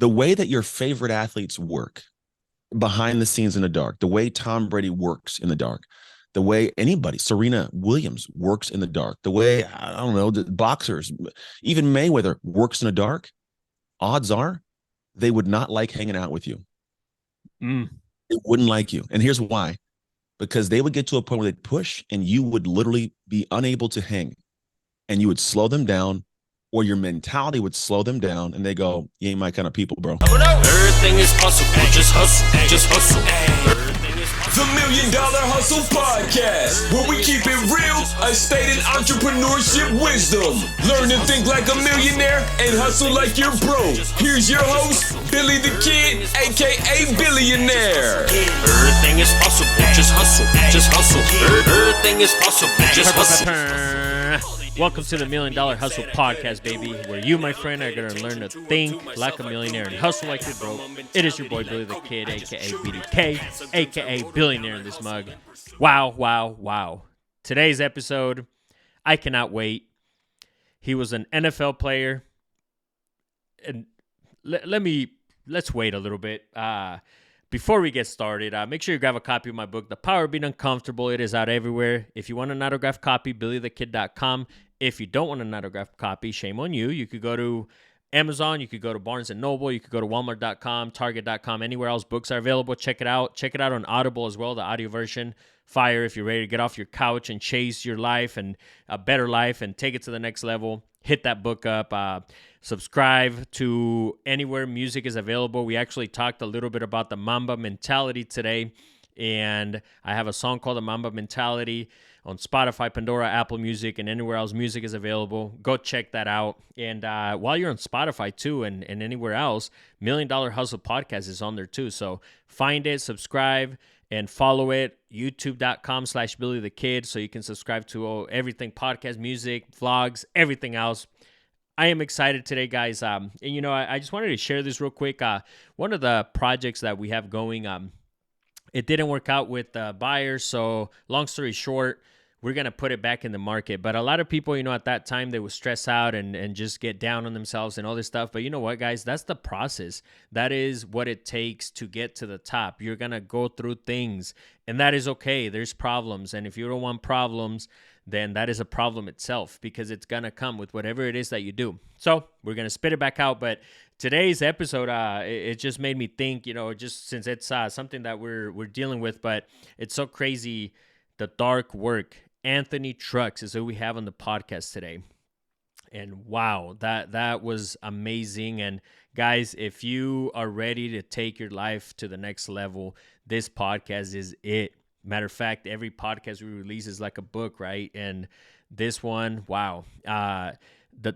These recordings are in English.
the way that your favorite athletes work behind the scenes in the dark, the way Tom Brady works in the dark, the way anybody, Serena Williams works in the dark, the way, I don't know, the boxers, even Mayweather works in the dark, odds are they would not like hanging out with you. Mm. They wouldn't like you. And here's why: because they would get to a point where they'd push and you would literally be unable to hang, and you would slow them down, or your mentality would slow them down, and they go, "You ain't my kind of people, bro." Everything is possible. Just hustle. Just hustle. The $1,000,000 Hustle Podcast, where we keep it real, a stated entrepreneurship wisdom. Learn to think like a millionaire and hustle like you're broke. Here's your host, Billy the Kid, aka Billionaire. Everything is possible. Just hustle. Just hustle. Everything is possible. Just hustle. Welcome to the $1,000,000 Hustle Podcast, baby, where you, my friend, are going to learn to think like a millionaire and hustle like you're broke. It is your boy, Billy the Kid, a.k.a. BDK, a.k.a. Billionaire in this mug. Wow, wow, wow. Today's episode, I cannot wait. He was an NFL player. And let's wait a little bit. Before we get started, make sure you grab a copy of my book, The Power of Being Uncomfortable. It is out everywhere. If you want an autographed copy, BillyTheKid.com. If you don't want an autographed copy, shame on you. You could go to Amazon. You could go to Barnes & Noble. You could go to Walmart.com, Target.com, anywhere else books are available. Check it out. Check it out on Audible as well, the audio version. Fire if you're ready to get off your couch and chase your life and a better life and take it to the next level. Hit that book up. Subscribe to anywhere music is available. We actually talked a little bit about the Mamba mentality today, and I have a song called the Mamba mentality on Spotify, Pandora, Apple Music, and anywhere else music is available. Go check that out. And while you're on Spotify too, and anywhere else, $1,000,000 Hustle Podcast is on there too. So find it, subscribe, and follow it. YouTube.com/BillyTheKid, so you can subscribe to everything: podcast, music, vlogs, everything else. I am excited today, guys. And I just wanted to share this real quick. One of the projects that we have going, it didn't work out with the buyers. So long story short, we're going to put it back in the market. But a lot of people, at that time, they would stress out and just get down on themselves and all this stuff. But you know what, guys? That's the process. That is what it takes to get to the top. You're going to go through things, and that is okay. There's problems. And if you don't want problems, then that is a problem itself, because it's going to come with whatever it is that you do. So we're going to spit it back out. But today's episode, it just made me think, just since it's something that we're dealing with, but it's so crazy, the dark work. Anthony Trucks is who we have on the podcast today. And wow, that was amazing. And guys, if you are ready to take your life to the next level, this podcast is it. Matter of fact, every podcast we release is like a book, right? And this one, wow,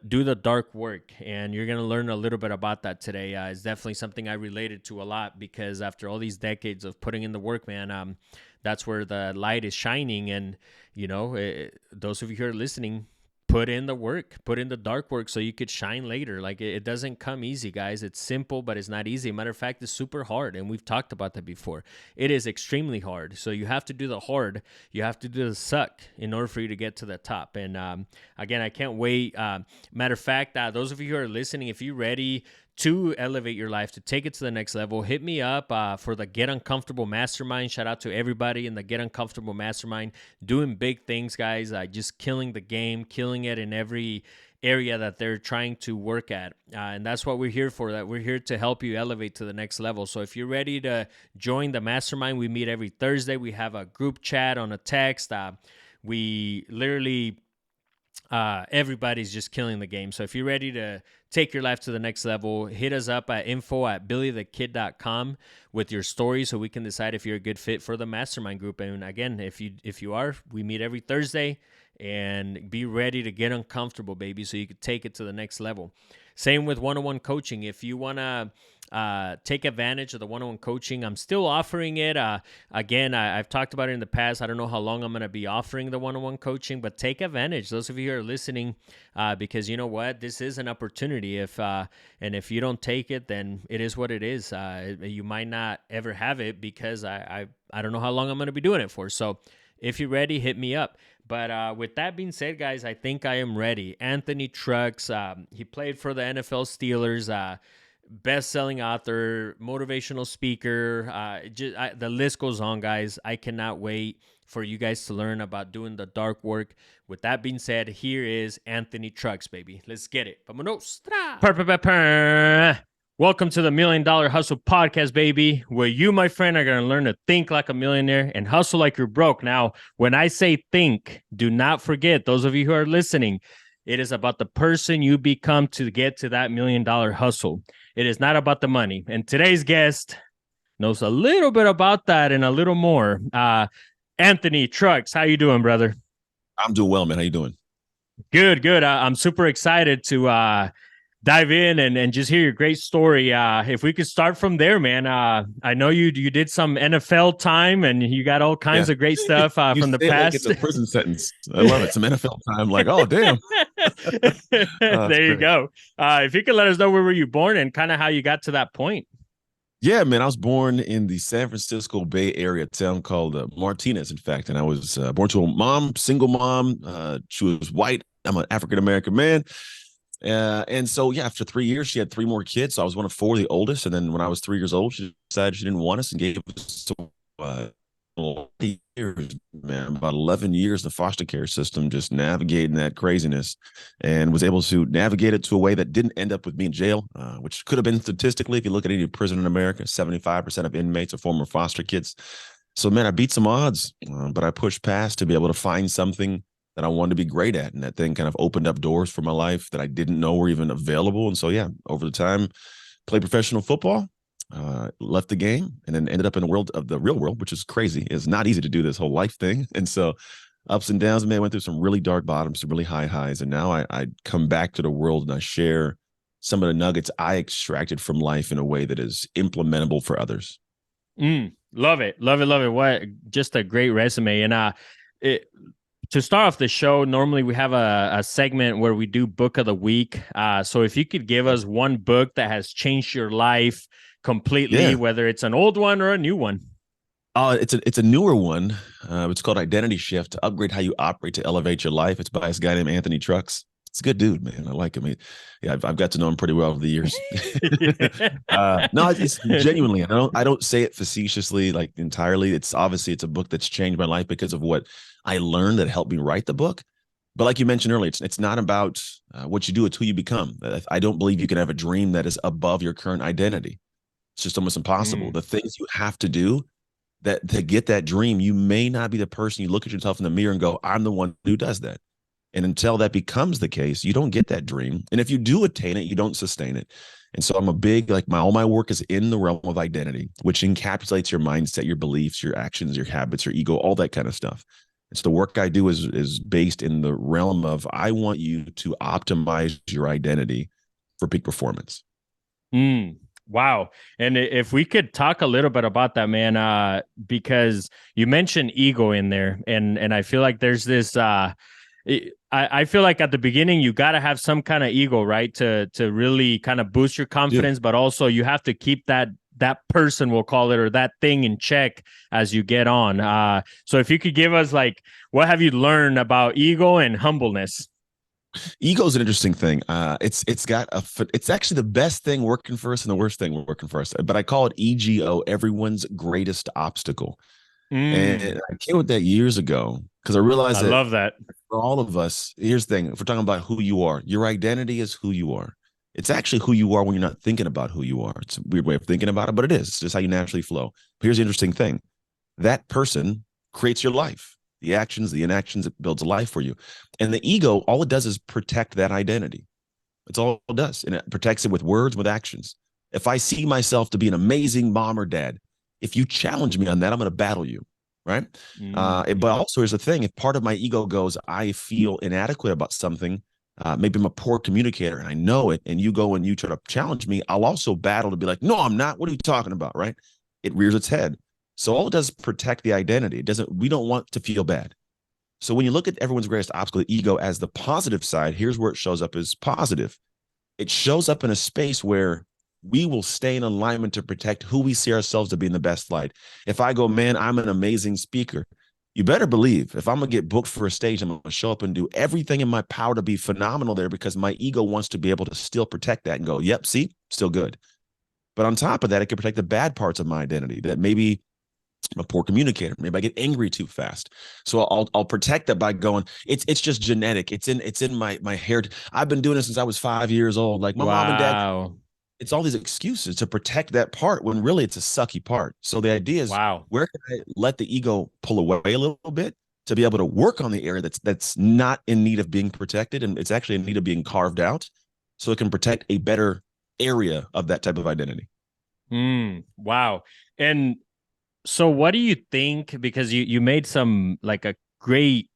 do the dark work, and you're going to learn a little bit about that today. It's definitely something I related to a lot, because after all these decades of putting in the work, man, that's where the light is shining. And, those of you who are listening, put in the work, put in the dark work so you could shine later. Like, it doesn't come easy, guys. It's simple, but it's not easy. Matter of fact, it's super hard, and we've talked about that before. It is extremely hard. So you have to do the hard. You have to do the suck in order for you to get to the top. And again, I can't wait. Matter of fact, those of you who are listening, if you're ready to elevate your life, to take it to the next level, hit me up for the Get Uncomfortable Mastermind. Shout out to everybody in the Get Uncomfortable Mastermind. Doing big things, guys. Just killing the game, killing it in every area that they're trying to work at. And that's what we're here for. That we're here to help you elevate to the next level. So if you're ready to join the mastermind, we meet every Thursday. We have a group chat on a text. We literally... everybody's just killing the game. So if you're ready to take your life to the next level, hit us up at info@BillyTheKid.com with your story, so we can decide if you're a good fit for the mastermind group. And again, if you are, we meet every Thursday, and be ready to get uncomfortable, baby, so you can take it to the next level. Same with one-on-one coaching. If you want to take advantage of the one-on-one coaching, I'm still offering it. Again, I've talked about it in the past. I don't know how long I'm going to be offering the one-on-one coaching, but take advantage. Those of you who are listening, because you know what? This is an opportunity. And if you don't take it, then it is what it is. You might not ever have it, because I don't know how long I'm going to be doing it for. So if you're ready, hit me up. But with that being said, guys, I think I am ready. Anthony Trucks, he played for the NFL Steelers. best-selling author, motivational speaker. The list goes on, guys. I cannot wait for you guys to learn about doing the dark work. With that being said, here is Anthony Trucks, baby. Let's get it. Vamonos. Welcome to the $1 Million Hustle Podcast, baby, where you, my friend, are going to learn to think like a millionaire and hustle like you're broke. Now, when I say think, do not forget, those of you who are listening, it is about the person you become to get to that $1 million hustle. It is not about the money. And today's guest knows a little bit about that and a little more. Anthony Trucks, how you doing, brother? I'm doing well, man. How you doing? Good. I'm super excited to dive in and just hear your great story. If we could start from there, man. I know you did some NFL time and you got all kinds of great stuff from the past. Like it's a prison sentence. I love it. Some NFL time. Like, oh, damn. There you go. If you could let us know where were you born and kind of how you got to that point. Yeah, man. I was born in the San Francisco Bay Area, town called Martinez, in fact. And I was born to a single mom. She was white. I'm an African-American man. And so, yeah, after 3 years, she had 3 more kids. So I was one of 4, the oldest. And then when I was 3 years old, she decided she didn't want us and gave us years, man, about 11 years in the foster care system, just navigating that craziness, and was able to navigate it to a way that didn't end up with me in jail, which could have been statistically, if you look at any prison in America, 75% of inmates are former foster kids. So, man, I beat some odds, but I pushed past to be able to find something that I wanted to be great at. And that thing kind of opened up doors for my life that I didn't know were even available. And so, yeah, over the time, played professional football, left the game, and then ended up in the world of the real world, which is crazy. It's not easy to do this whole life thing. And so ups and downs, man, I went through some really dark bottoms, some really high highs. And now I come back to the world and I share some of the nuggets I extracted from life in a way that is implementable for others. Love it. What just a great resume. And to start off the show, normally we have a segment where we do book of the week. So if you could give us one book that has changed your life completely, whether it's an old one or a new one. It's a newer one. It's called Identity Shift: to Upgrade How You Operate to Elevate Your Life. It's by this guy named Anthony Trucks. It's a good dude, man. I like him. I've got to know him pretty well over the years. No, it's genuinely. I don't say it facetiously, like entirely. It's a book that's changed my life because of what I learned that helped me write the book. But like you mentioned earlier, it's not about what you do; it's who you become. I don't believe you can have a dream that is above your current identity. It's just almost impossible. The things you have to do that to get that dream, you may not be the person. You look at yourself in the mirror and go, "I'm the one who does that." And until that becomes the case, you don't get that dream. And if you do attain it, you don't sustain it. And so I'm a big, all my work is in the realm of identity, which encapsulates your mindset, your beliefs, your actions, your habits, your ego, all that kind of stuff. It's the work I do is based in the realm of, I want you to optimize your identity for peak performance. Wow. And if we could talk a little bit about that, man, because you mentioned ego in there. And I feel like there's this, I feel like at the beginning, you got to have some kind of ego, right? To really kind of boost your confidence, but also you have to keep that person, we'll call it, or that thing in check as you get on. So if you could give us what have you learned about ego and humbleness? Ego is an interesting thing. It's actually the best thing working for us and the worst thing working for us. But I call it EGO, everyone's greatest obstacle. And I came with that years ago because I realized I love that for all of us, here's the thing. If we're talking about who you are, your identity is who you are. It's actually who you are when you're not thinking about who you are. It's a weird way of thinking about it, but it is. It's just how you naturally flow. But here's the interesting thing. That person creates your life. The actions, the inactions, it builds a life for you. And the ego, all it does is protect that identity. It's all it does. And it protects it with words, with actions. If I see myself to be an amazing mom or dad, if you challenge me on that, I'm going to battle you, right? But also here's the thing. If part of my ego goes, I feel inadequate about something, maybe I'm a poor communicator and I know it, and you go and you try to challenge me, I'll also battle to be like, no, I'm not. What are you talking about, right? It rears its head. So all it does is protect the identity. We don't want to feel bad. So when you look at everyone's greatest obstacle, the ego, as the positive side, here's where it shows up as positive. It shows up in a space where we will stay in alignment to protect who we see ourselves to be in the best light. If I go, man, I'm an amazing speaker, you better believe if I'm going to get booked for a stage, I'm going to show up and do everything in my power to be phenomenal there, because my ego wants to be able to still protect that and go, yep, see, still good. But on top of that, it can protect the bad parts of my identity, that maybe I'm a poor communicator. Maybe I get angry too fast. So I'll protect that by going, it's just genetic. It's in my heritage. I've been doing it since I was 5 years old. Like my mom and dad, Wow. it's all these excuses to protect that part when really it's a sucky part. So the idea is, Wow. where can I let the ego pull away a little bit to be able to work on the area that's not in need of being protected, and it's actually in need of being carved out, so it can protect a better area of that type of identity. Wow. And so what do you think, because you made some like a great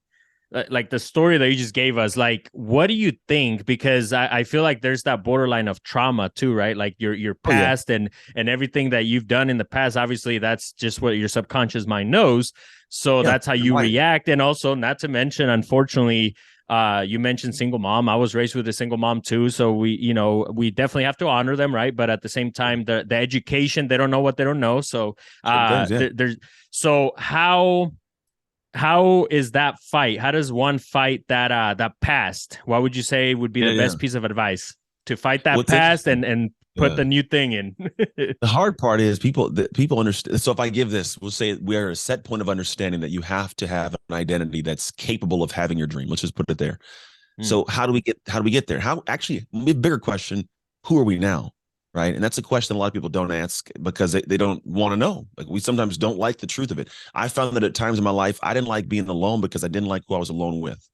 like the story that you just gave us, like what do you think, because I feel like there's that borderline of trauma too, right? Like your Oh yeah, past and everything that you've done in the past, obviously that's just what your subconscious mind knows, so yeah, that's how and you why? react. And also, not to mention, unfortunately, you mentioned single mom. I was raised with a single mom too, so we definitely have to honor them, right? But at the same time, the education, they don't know what they don't know. So Certain things, yeah. there's so how is that fight? How does one fight that past? What would you say would be Yeah, the yeah. best piece of advice to fight that What's past interesting? and put Yeah. the new thing in? The hard part is people understand. So if I give this, we'll say we are at a set point of understanding that you have to have an identity that's capable of having your dream. Let's just put it there. Mm, So how do we get there? How actually, a bigger question, who are we now? Right. And that's a question a lot of people don't ask because they don't want to know. Like, we sometimes don't like the truth of it. I found that at times in my life, I didn't like being alone because I didn't like who I was alone with.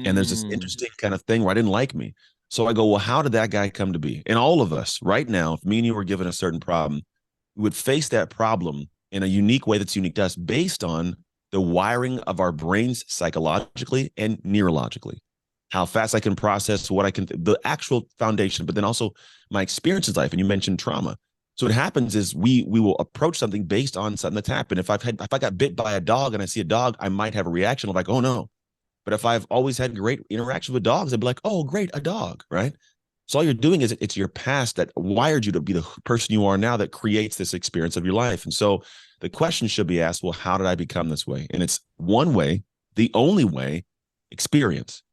And there's this mm, interesting kind of thing where I didn't like me. So I go, well, how did that guy come to be? And all of us right now, if me and you were given a certain problem, we would face that problem in a unique way that's unique to us based on the wiring of our brains psychologically and neurologically. How fast I can process what I can, the actual foundation, but then also my experiences in life. And you mentioned trauma. So what happens is we will approach something based on something that's happened. If I got bit by a dog and I see a dog, I might have a reaction of like, oh no. But if I've always had great interactions with dogs, I'd be like, oh, great, a dog, right? So all you're doing is it's your past that wired you to be the person you are now that creates this experience of your life. And so the question should be asked, well, how did I become this way? And it's one way, the only way, experience.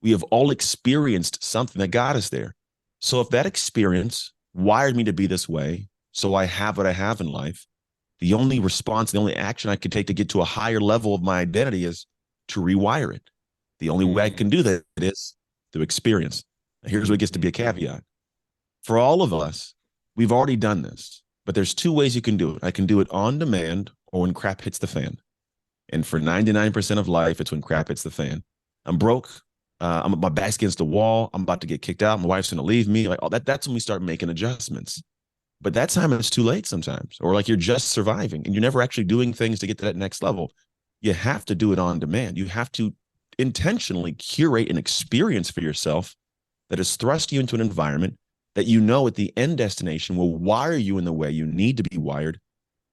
We have all experienced something that got us there. So if that experience wired me to be this way, so I have what I have in life, the only response, the only action I can take to get to a higher level of my identity is to rewire it. The only way I mm, can do that is through experience. Here's what gets to be a caveat. For all of us, we've already done this, but there's two ways you can do it. I can do it on demand or when crap hits the fan. And for 99% of life, it's when crap hits the fan. I'm broke. My back's against the wall. I'm about to get kicked out. My wife's going to leave me. Like, that's when we start making adjustments. But that time it's too late sometimes, or like you're just surviving and you're never actually doing things to get to that next level. You have to do it on demand. You have to intentionally curate an experience for yourself that has thrust you into an environment that you know at the end destination will wire you in the way you need to be wired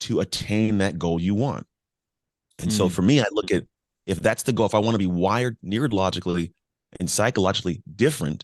to attain that goal you want. And so mm, for me, I look at, if that's the goal, if I want to be wired neurologically and psychologically different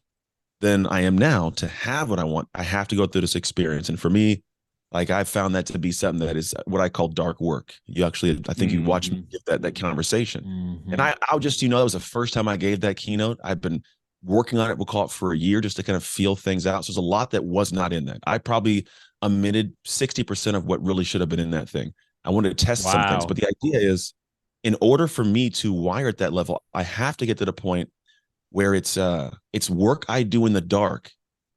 than I am now to have what I want, I have to go through this experience. And for me, like, I've found that to be something that is what I call dark work. You actually, I think you watched me mhm, give that conversation. And mhm. I'll just, that was the first time I gave that keynote. I've been working on it, we'll call it, for a year, just to kind of feel things out. So there's a lot that was not in that. I probably omitted 60% of what really should have been in that thing. I wanted to test some things, but Wow. the idea is, in order for me to wire at that level, I have to get to the point where it's work I do in the dark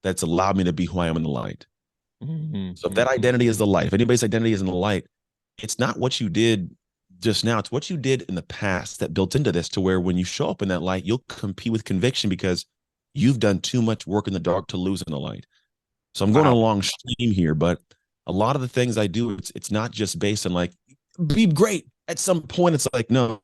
that's allowed me to be who I am in the light. Mhm, So if that mhm. identity is the light, if anybody's identity is in the light, it's not what you did just now, it's what you did in the past that built into this, to where when you show up in that light, you'll compete with conviction because you've done too much work in the dark to lose in the light. So I'm going on a Wow. long stream here, but a lot of the things I do, it's not just based on like, be great. At some point, it's like, no,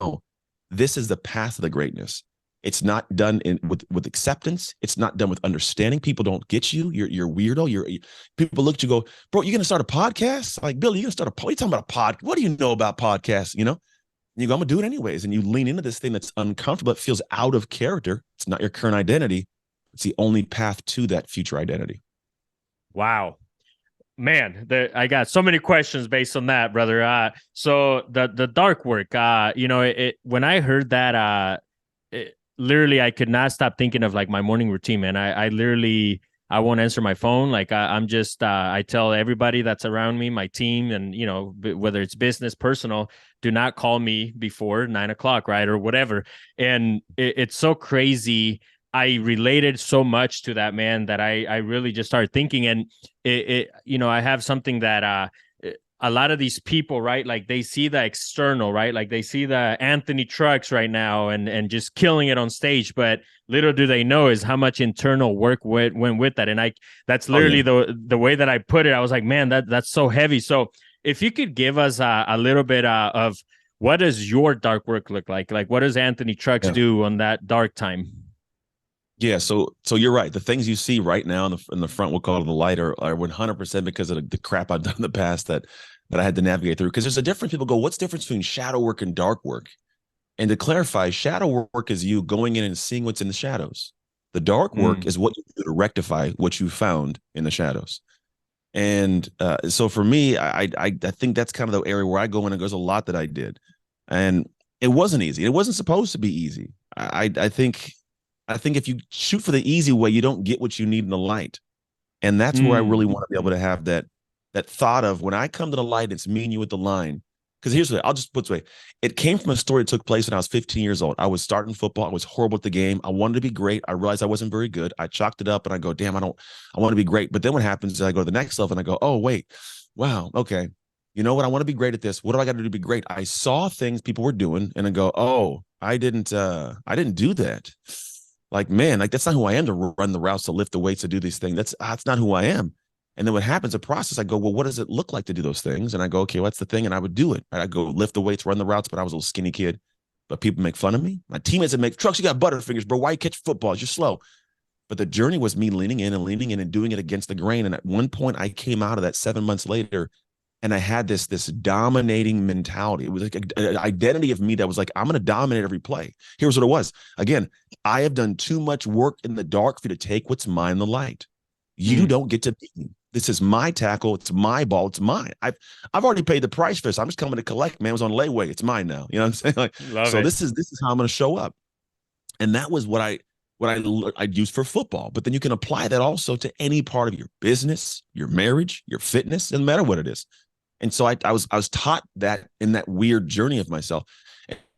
this is the path of the greatness. It's not done with acceptance. It's not done with understanding. People don't get you. You're weirdo. People look at you, go, bro, you're gonna start a podcast? Like, Billy, you're gonna start a what are you talking about, a pod? What do you know about podcasts? And you go, I'm gonna do it anyways. And you lean into this thing that's uncomfortable. It feels out of character. It's not your current identity. It's the only path to that future identity. Wow. Man, I got so many questions based on that, brother. So the dark work, when I heard that, literally, I could not stop thinking of like my morning routine, man. I literally, I won't answer my phone. Like I'm just I tell everybody that's around me, my team, and whether it's business, personal, do not call me before 9 o'clock, right, or whatever. And it's so crazy. I related so much to that, man, that I really just started thinking. And I have something that a lot of these people, right, like they see the external, right, like they see the Anthony Trucks right now and just killing it on stage, but little do they know is how much internal work went with that. And that's literally the way that I put it. I was like, man, that's so heavy. So if you could give us a little bit of what does your dark work look like what does Anthony Trucks do on that dark time? Yeah, so you're right. The things you see right now in the front, we'll call it the light, are 100% because of the crap I've done in the past that I had to navigate through. Because there's a difference. People go, what's the difference between shadow work and dark work? And to clarify, shadow work is you going in and seeing what's in the shadows. The dark work is what you do to rectify what you found in the shadows. And so for me, I think that's kind of the area where I go in, and there's a lot that I did, and it wasn't easy. It wasn't supposed to be easy. I think if you shoot for the easy way, you don't get what you need in the light. And that's where I really want to be able to have that thought of when I come to the light, it's me and you at the line. Because here's what I'll just put this way. It came from a story that took place when I was 15 years old. I was starting football. I was horrible at the game. I wanted to be great. I realized I wasn't very good. I chalked it up and I go, damn, I want to be great. But then what happens is I go to the next level and I go, oh, wait, wow, okay. You know what? I want to be great at this. What do I got to do to be great? I saw things people were doing and I go, oh, I didn't do that. Like, man, like that's not who I am to run the routes, to lift the weights, to do these things. That's not who I am. And then what happens, a process, I go, well, what does it look like to do those things? And I go, okay, what's the thing? And I would do it. I'd go lift the weights, run the routes, but I was a little skinny kid. But people make fun of me. My teammates would make, Trucks, you got butterfingers, bro. Why you catch footballs? You're slow. But the journey was me leaning in and doing it against the grain. And at one point I came out of that 7 months later and I had this dominating mentality. It was like an identity of me that was like, I'm going to dominate every play. Here's what it was. Again, I have done too much work in the dark for you to take what's mine in the light. You don't get to beat me. This is my tackle. It's my ball. It's mine. I've already paid the price for this. I'm just coming to collect, man. It was on layaway. It's mine now. You know what I'm saying? Like, so this is how I'm going to show up. And that was what I'd use for football. But then you can apply that also to any part of your business, your marriage, your fitness, doesn't matter what it is. And so I was taught that in that weird journey of myself.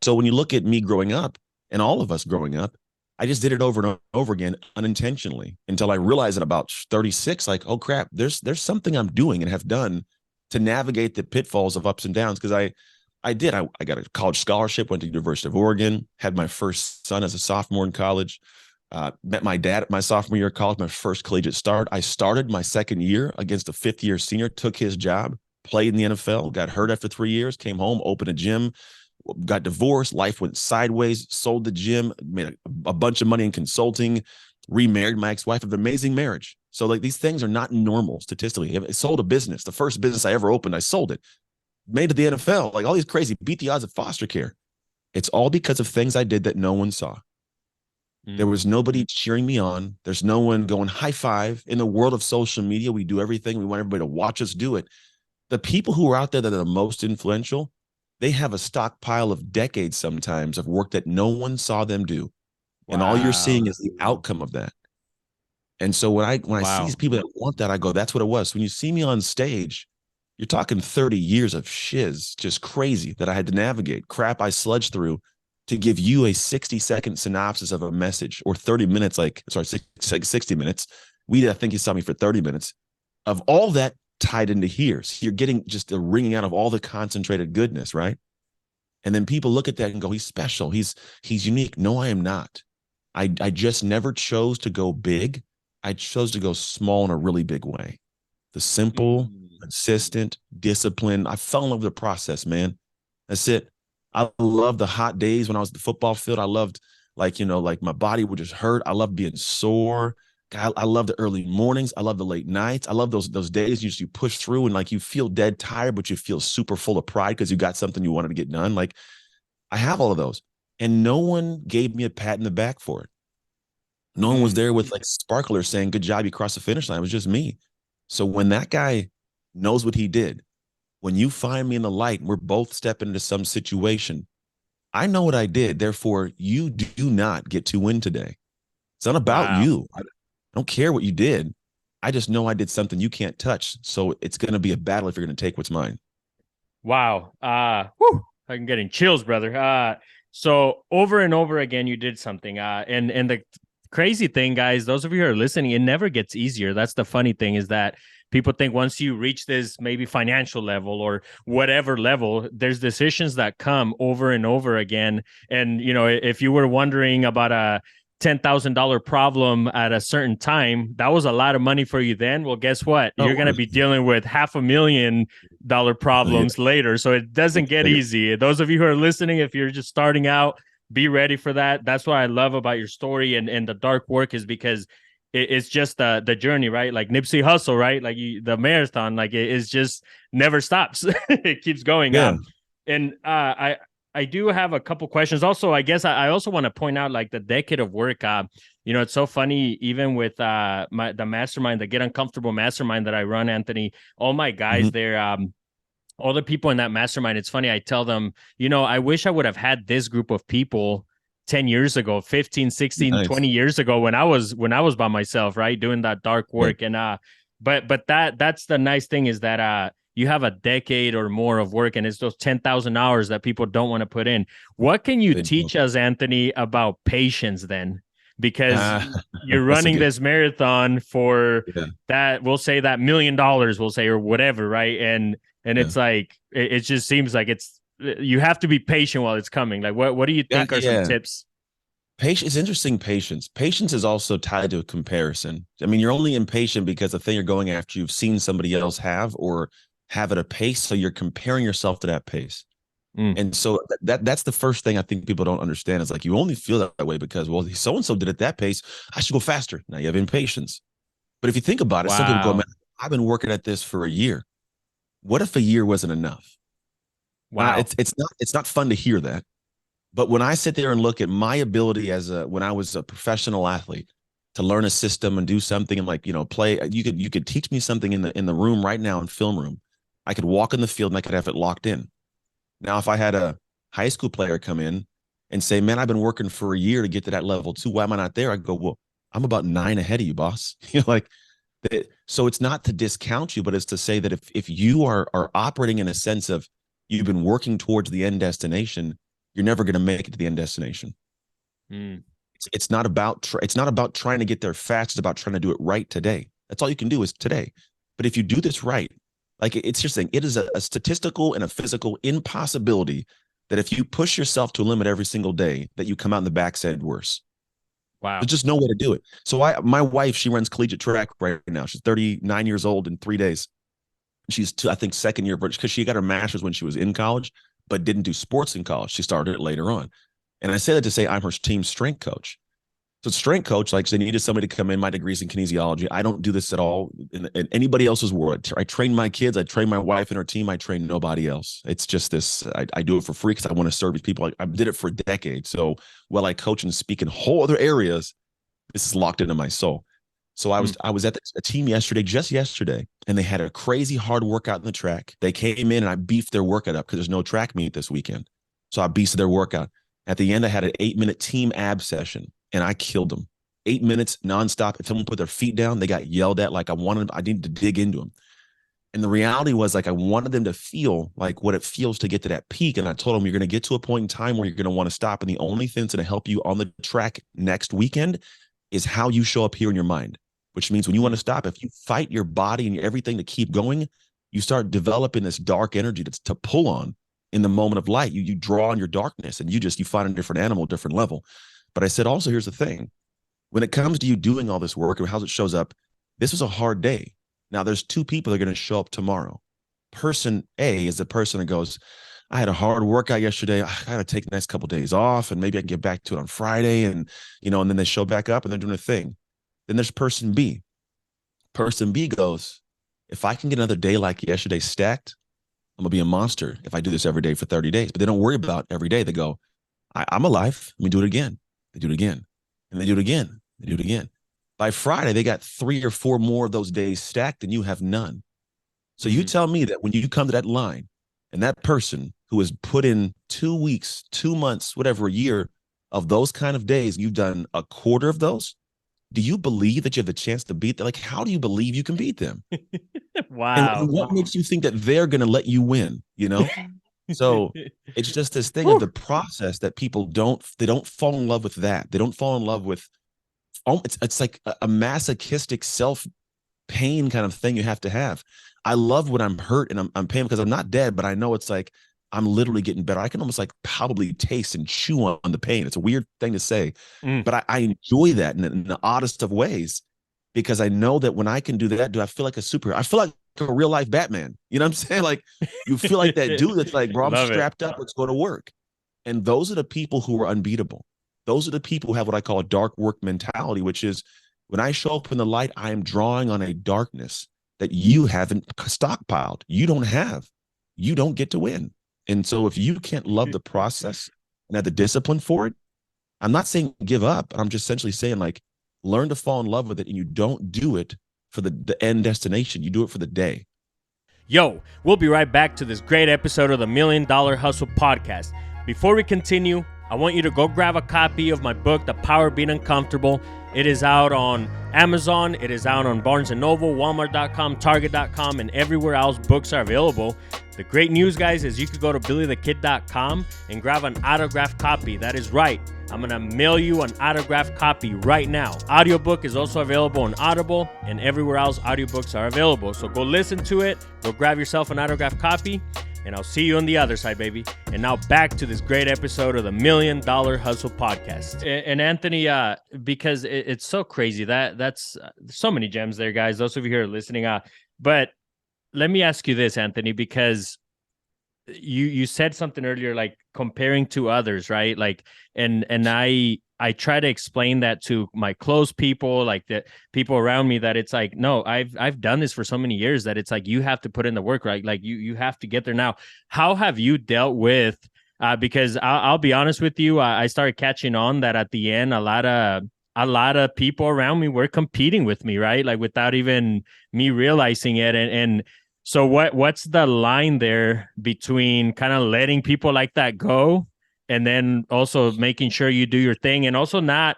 So when you look at me growing up and all of us growing up, I just did it over and over again unintentionally until I realized at about 36, like, oh crap, there's something I'm doing and have done to navigate the pitfalls of ups and downs. Because I got a college scholarship, went to the University of Oregon, had my first son as a sophomore in college, met my dad at my sophomore year of college, my first collegiate start. I started my second year against a fifth-year senior, took his job, played in the NFL, got hurt after 3 years, came home, opened a gym, got divorced, life went sideways, sold the gym, made a bunch of money in consulting, remarried my ex-wife, an amazing marriage. So like these things are not normal statistically. I sold a business. The first business I ever opened, I sold it. Made it to the NFL, like all these crazy, beat the odds of foster care. It's all because of things I did that no one saw. There was nobody cheering me on. There's no one going high five. In the world of social media, we do everything. We want everybody to watch us do it. The people who are out there that are the most influential, they have a stockpile of decades sometimes of work that no one saw them do. Wow. And all you're seeing is the outcome of that. And so when I see these people that want that, I go, that's what it was. So when you see me on stage, you're talking 30 years of shiz, just crazy that I had to navigate, crap I sludged through to give you a 60-second synopsis of a message, or 30 minutes, 60 minutes. I think you saw me for 30 minutes of all that tied into here. So you're getting just the wringing out of all the concentrated goodness, right? And then people look at that and go, he's special. He's unique. No, I am not. I just never chose to go big. I chose to go small in a really big way. The simple, consistent, discipline. I fell in love with the process, man. That's it. I love the hot days when I was at the football field. I loved like my body would just hurt. I loved being sore. I love the early mornings. I love the late nights. I love those days you push through and like you feel dead tired, but you feel super full of pride because you got something you wanted to get done. Like I have all of those. And no one gave me a pat in the back for it. No one was there with like sparklers saying, good job, you crossed the finish line. It was just me. So when that guy knows what he did, when you find me in the light and we're both stepping into some situation, I know what I did. Therefore, you do not get to win today. It's not about you. I don't care what you did. I just know I did something you can't touch. So it's going to be a battle if you're going to take what's mine. Wow. I'm getting chills, brother. So over and over again, you did something. And the crazy thing, guys, those of you who are listening, it never gets easier. That's the funny thing, is that people think once you reach this maybe financial level or whatever level, there's decisions that come over and over again. And, you know, if you were wondering about a $10,000 problem at a certain time, that was a lot of money for you then. Well, guess what? You're going to be dealing with $500,000 problems later. So it doesn't get easy. Those of you who are listening, if you're just starting out, be ready for that. That's what I love about your story and the dark work, is because it's just the journey, right? Like Nipsey Hussle, right? Like the marathon, like it is just never stops. It keeps going. Yeah. And I do have a couple questions. Also, I guess I also want to point out like the decade of work. You know, it's so funny, even with the mastermind, the Get Uncomfortable mastermind that I run, Anthony, all my guys there, all the people in that mastermind, it's funny. I tell them, you know, I wish I would have had this group of people 10 years ago, 15, 16, 20 years ago, when I was by myself, right, doing that dark work. And but that's the nice thing, is that you have a decade or more of work, and it's those 10,000 hours that people don't want to put in. What can you teach us, Anthony, about patience then? Because you're running this marathon for that, we'll say that $1 million, we'll say, or whatever, right? And it's like, it just seems like you have to be patient while it's coming. Like, what do you think are some tips? Patience. It's interesting. Patience is also tied to a comparison. I mean, you're only impatient because the thing you're going after, you've seen somebody else have or have at a pace. So you're comparing yourself to that pace. And so that's the first thing I think people don't understand, is like, you only feel that way because, well, so-and-so did it that pace, I should go faster. Now you have impatience. But if you think about it, some people go, man, I've been working at this for a year. What if a year wasn't enough? Wow. It's not fun to hear that. But when I sit there and look at my ability when I was a professional athlete, to learn a system and do something and, like, you know, play, you could teach me something in the room right now, in film room. I could walk in the field and I could have it locked in. Now, if I had a high school player come in and say, man, I've been working for a year to get to that level too, why am I not there? I go, well, I'm about 9 ahead of you, boss. You know, like, so it's not to discount you, but it's to say that if you are operating in a sense of you've been working towards the end destination, you're never going to make it to the end destination. It's not about trying to get there fast. It's about trying to do it right today. That's all you can do, is today. But if you do this right, like, it's just saying, it is a statistical and a physical impossibility that if you push yourself to a limit every single day, that you come out in the backside worse. Wow. There's just no way to do it. So my wife, she runs collegiate track right now. She's 39 years old in 3 days. She's I think second year, because she got her master's when she was in college, but didn't do sports in college. She started it later on. And I say that to say I'm her team strength coach. So strength coach, like, they needed somebody to come in. My degree's in kinesiology. I don't do this at all in anybody else's world. I train my kids. I train my wife and her team. I train nobody else. It's just this. I do it for free because I want to serve these people. I did it for decades. So while I coach and speak in whole other areas, this is locked into my soul. So I was at a team just yesterday, and they had a crazy hard workout in the track. They came in and I beefed their workout up because there's no track meet this weekend. So I beefed their workout. At the end, I had an 8-minute team ab session, and I killed them. 8 minutes nonstop. If someone put their feet down, they got yelled at. Like, I needed to dig into them. And the reality was, like, I wanted them to feel like what it feels to get to that peak. And I told them, you're going to get to a point in time where you're going to want to stop. And the only thing that's going to help you on the track next weekend is how you show up here in your mind, which means when you want to stop, if you fight your body and everything to keep going, you start developing this dark energy that's to pull on in the moment of light. You draw on your darkness, and you find a different animal, different level. But I said, also, here's the thing. When it comes to you doing all this work and how it shows up, this was a hard day. Now, there's two people that are going to show up tomorrow. Person A is the person that goes, I had a hard workout yesterday. I got to take the next couple of days off, and maybe I can get back to it on Friday. And, and then they show back up and they're doing a thing. Then there's person B. Person B goes, if I can get another day like yesterday stacked, I'm going to be a monster if I do this every day for 30 days. But they don't worry about every day. They go, I'm alive. Let me do it again. They do it again. And they do it again. They do it again. By Friday, they got 3 or 4 more of those days stacked, and you have none. So you tell me that when you come to that line, and that person who has put in 2 weeks, 2 months, whatever, a year of those kind of days, you've done a quarter of those, do you believe that you have the chance to beat them? Like, how do you believe you can beat them? Wow. And what makes you think that they're going to let you win? So it's just this thing of the process that people they don't fall in love with that. They don't fall in love with, it's like a masochistic self pain kind of thing you have to have. I love when I'm hurt and I'm pain because I'm not dead, but I know it's like I'm literally getting better. I can almost like probably taste and chew on the pain. It's a weird thing to say, but I enjoy that in the oddest of ways because I know that when I can do that, do I feel like a superhero? I feel like a real life Batman. You know what I'm saying? Like you feel like that dude that's like, bro, I'm strapped up. Let's go to work. And those are the people who are unbeatable. Those are the people who have what I call a dark work mentality, which is when I show up in the light, I am drawing on a darkness that you haven't stockpiled. You don't have. You don't get to win. And so if you can't love the process and have the discipline for it, I'm not saying give up. I'm just essentially saying like learn to fall in love with it, and you don't do it for the end destination. You do it for the day. Yo, we'll be right back to this great episode of the $1 Million Hustle Podcast. Before we continue, I want you to go grab a copy of my book, The Power of Being Uncomfortable. It is out on Amazon. It is out on Barnes & Noble, Walmart.com, Target.com, and everywhere else books are available. The great news, guys, is you could go to BillyTheKid.com and grab an autographed copy. That is right. I'm going to mail you an autographed copy right now. Audiobook is also available on Audible, and everywhere else audiobooks are available. So go listen to it. Go grab yourself an autographed copy, and I'll see you on the other side, baby. And now back to this great episode of the $1 Million Hustle Podcast. And Anthony, because it's so crazy, that's so many gems there, guys. Those of you who are listening, but let me ask you this, Anthony, because you said something earlier, like comparing to others, right? Like, and I try to explain that to my close people, like the people around me, that it's like, no, I've done this for so many years that it's like you have to put in the work, right? Like you have to get there. Now, how have you dealt with? Because I'll be honest with you, I started catching on that at the end, a lot of people around me were competing with me, right? Like without even me realizing it, and so what's the line there between kind of letting people like that go and then also making sure you do your thing and also not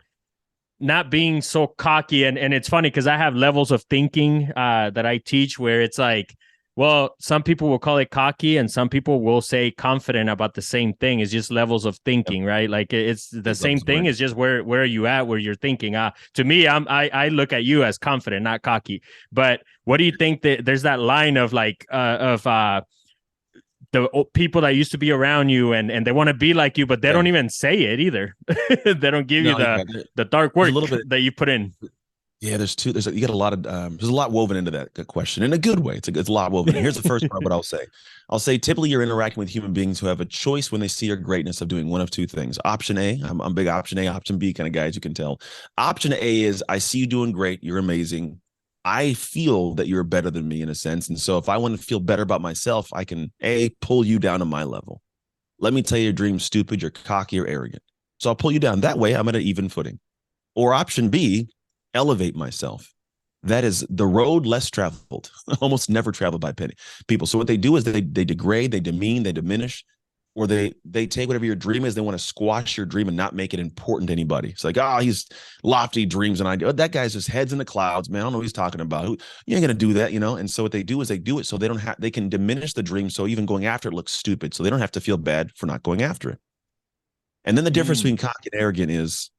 being so cocky? And it's funny because I have levels of thinking that I teach where it's like, well, some people will call it cocky and some people will say confident about the same thing. It's just levels of thinking, right? Like it's the same thing. It's just where are you at, where you're thinking. To me, I look at you as confident, not cocky. But what do you think that there's that line of like the people that used to be around you and they want to be like you, but they don't even say it either. They don't give you the dark work that you put in. Yeah, you got a lot of there's a lot woven into that question in a good way. It's a lot woven. Here's the first part. What I'll say typically you're interacting with human beings who have a choice when they see your greatness of doing one of two things. Option A, I'm a big option A, option B kind of guy, as you can tell. Option A is I see you doing great, you're amazing. I feel that you're better than me in a sense, and so if I want to feel better about myself, I can pull you down to my level. Let me tell you your dream's stupid, you're cocky or arrogant. So I'll pull you down. That way I'm at an even footing. Or option B, elevate myself. That is the road less traveled, almost never traveled by people. So what they do is they degrade, they demean, they diminish, or they take whatever your dream is, they want to squash your dream and not make it important to anybody. It's like, he's lofty dreams and ideas. That guy's just heads in the clouds, man. I don't know what he's talking about. You ain't gonna do that, And so what they do is they do it so they can diminish the dream. So even going after it looks stupid. So they don't have to feel bad for not going after it. And then the difference between cocky and arrogant is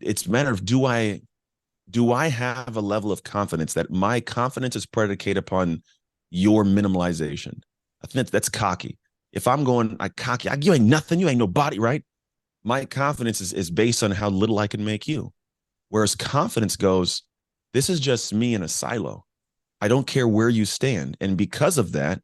it's a matter of do I have a level of confidence that my confidence is predicated upon your minimalization? I think that's cocky. If I'm going, cocky, you ain't nothing, you ain't nobody, right? My confidence is based on how little I can make you. Whereas confidence goes, this is just me in a silo. I don't care where you stand. And because of that,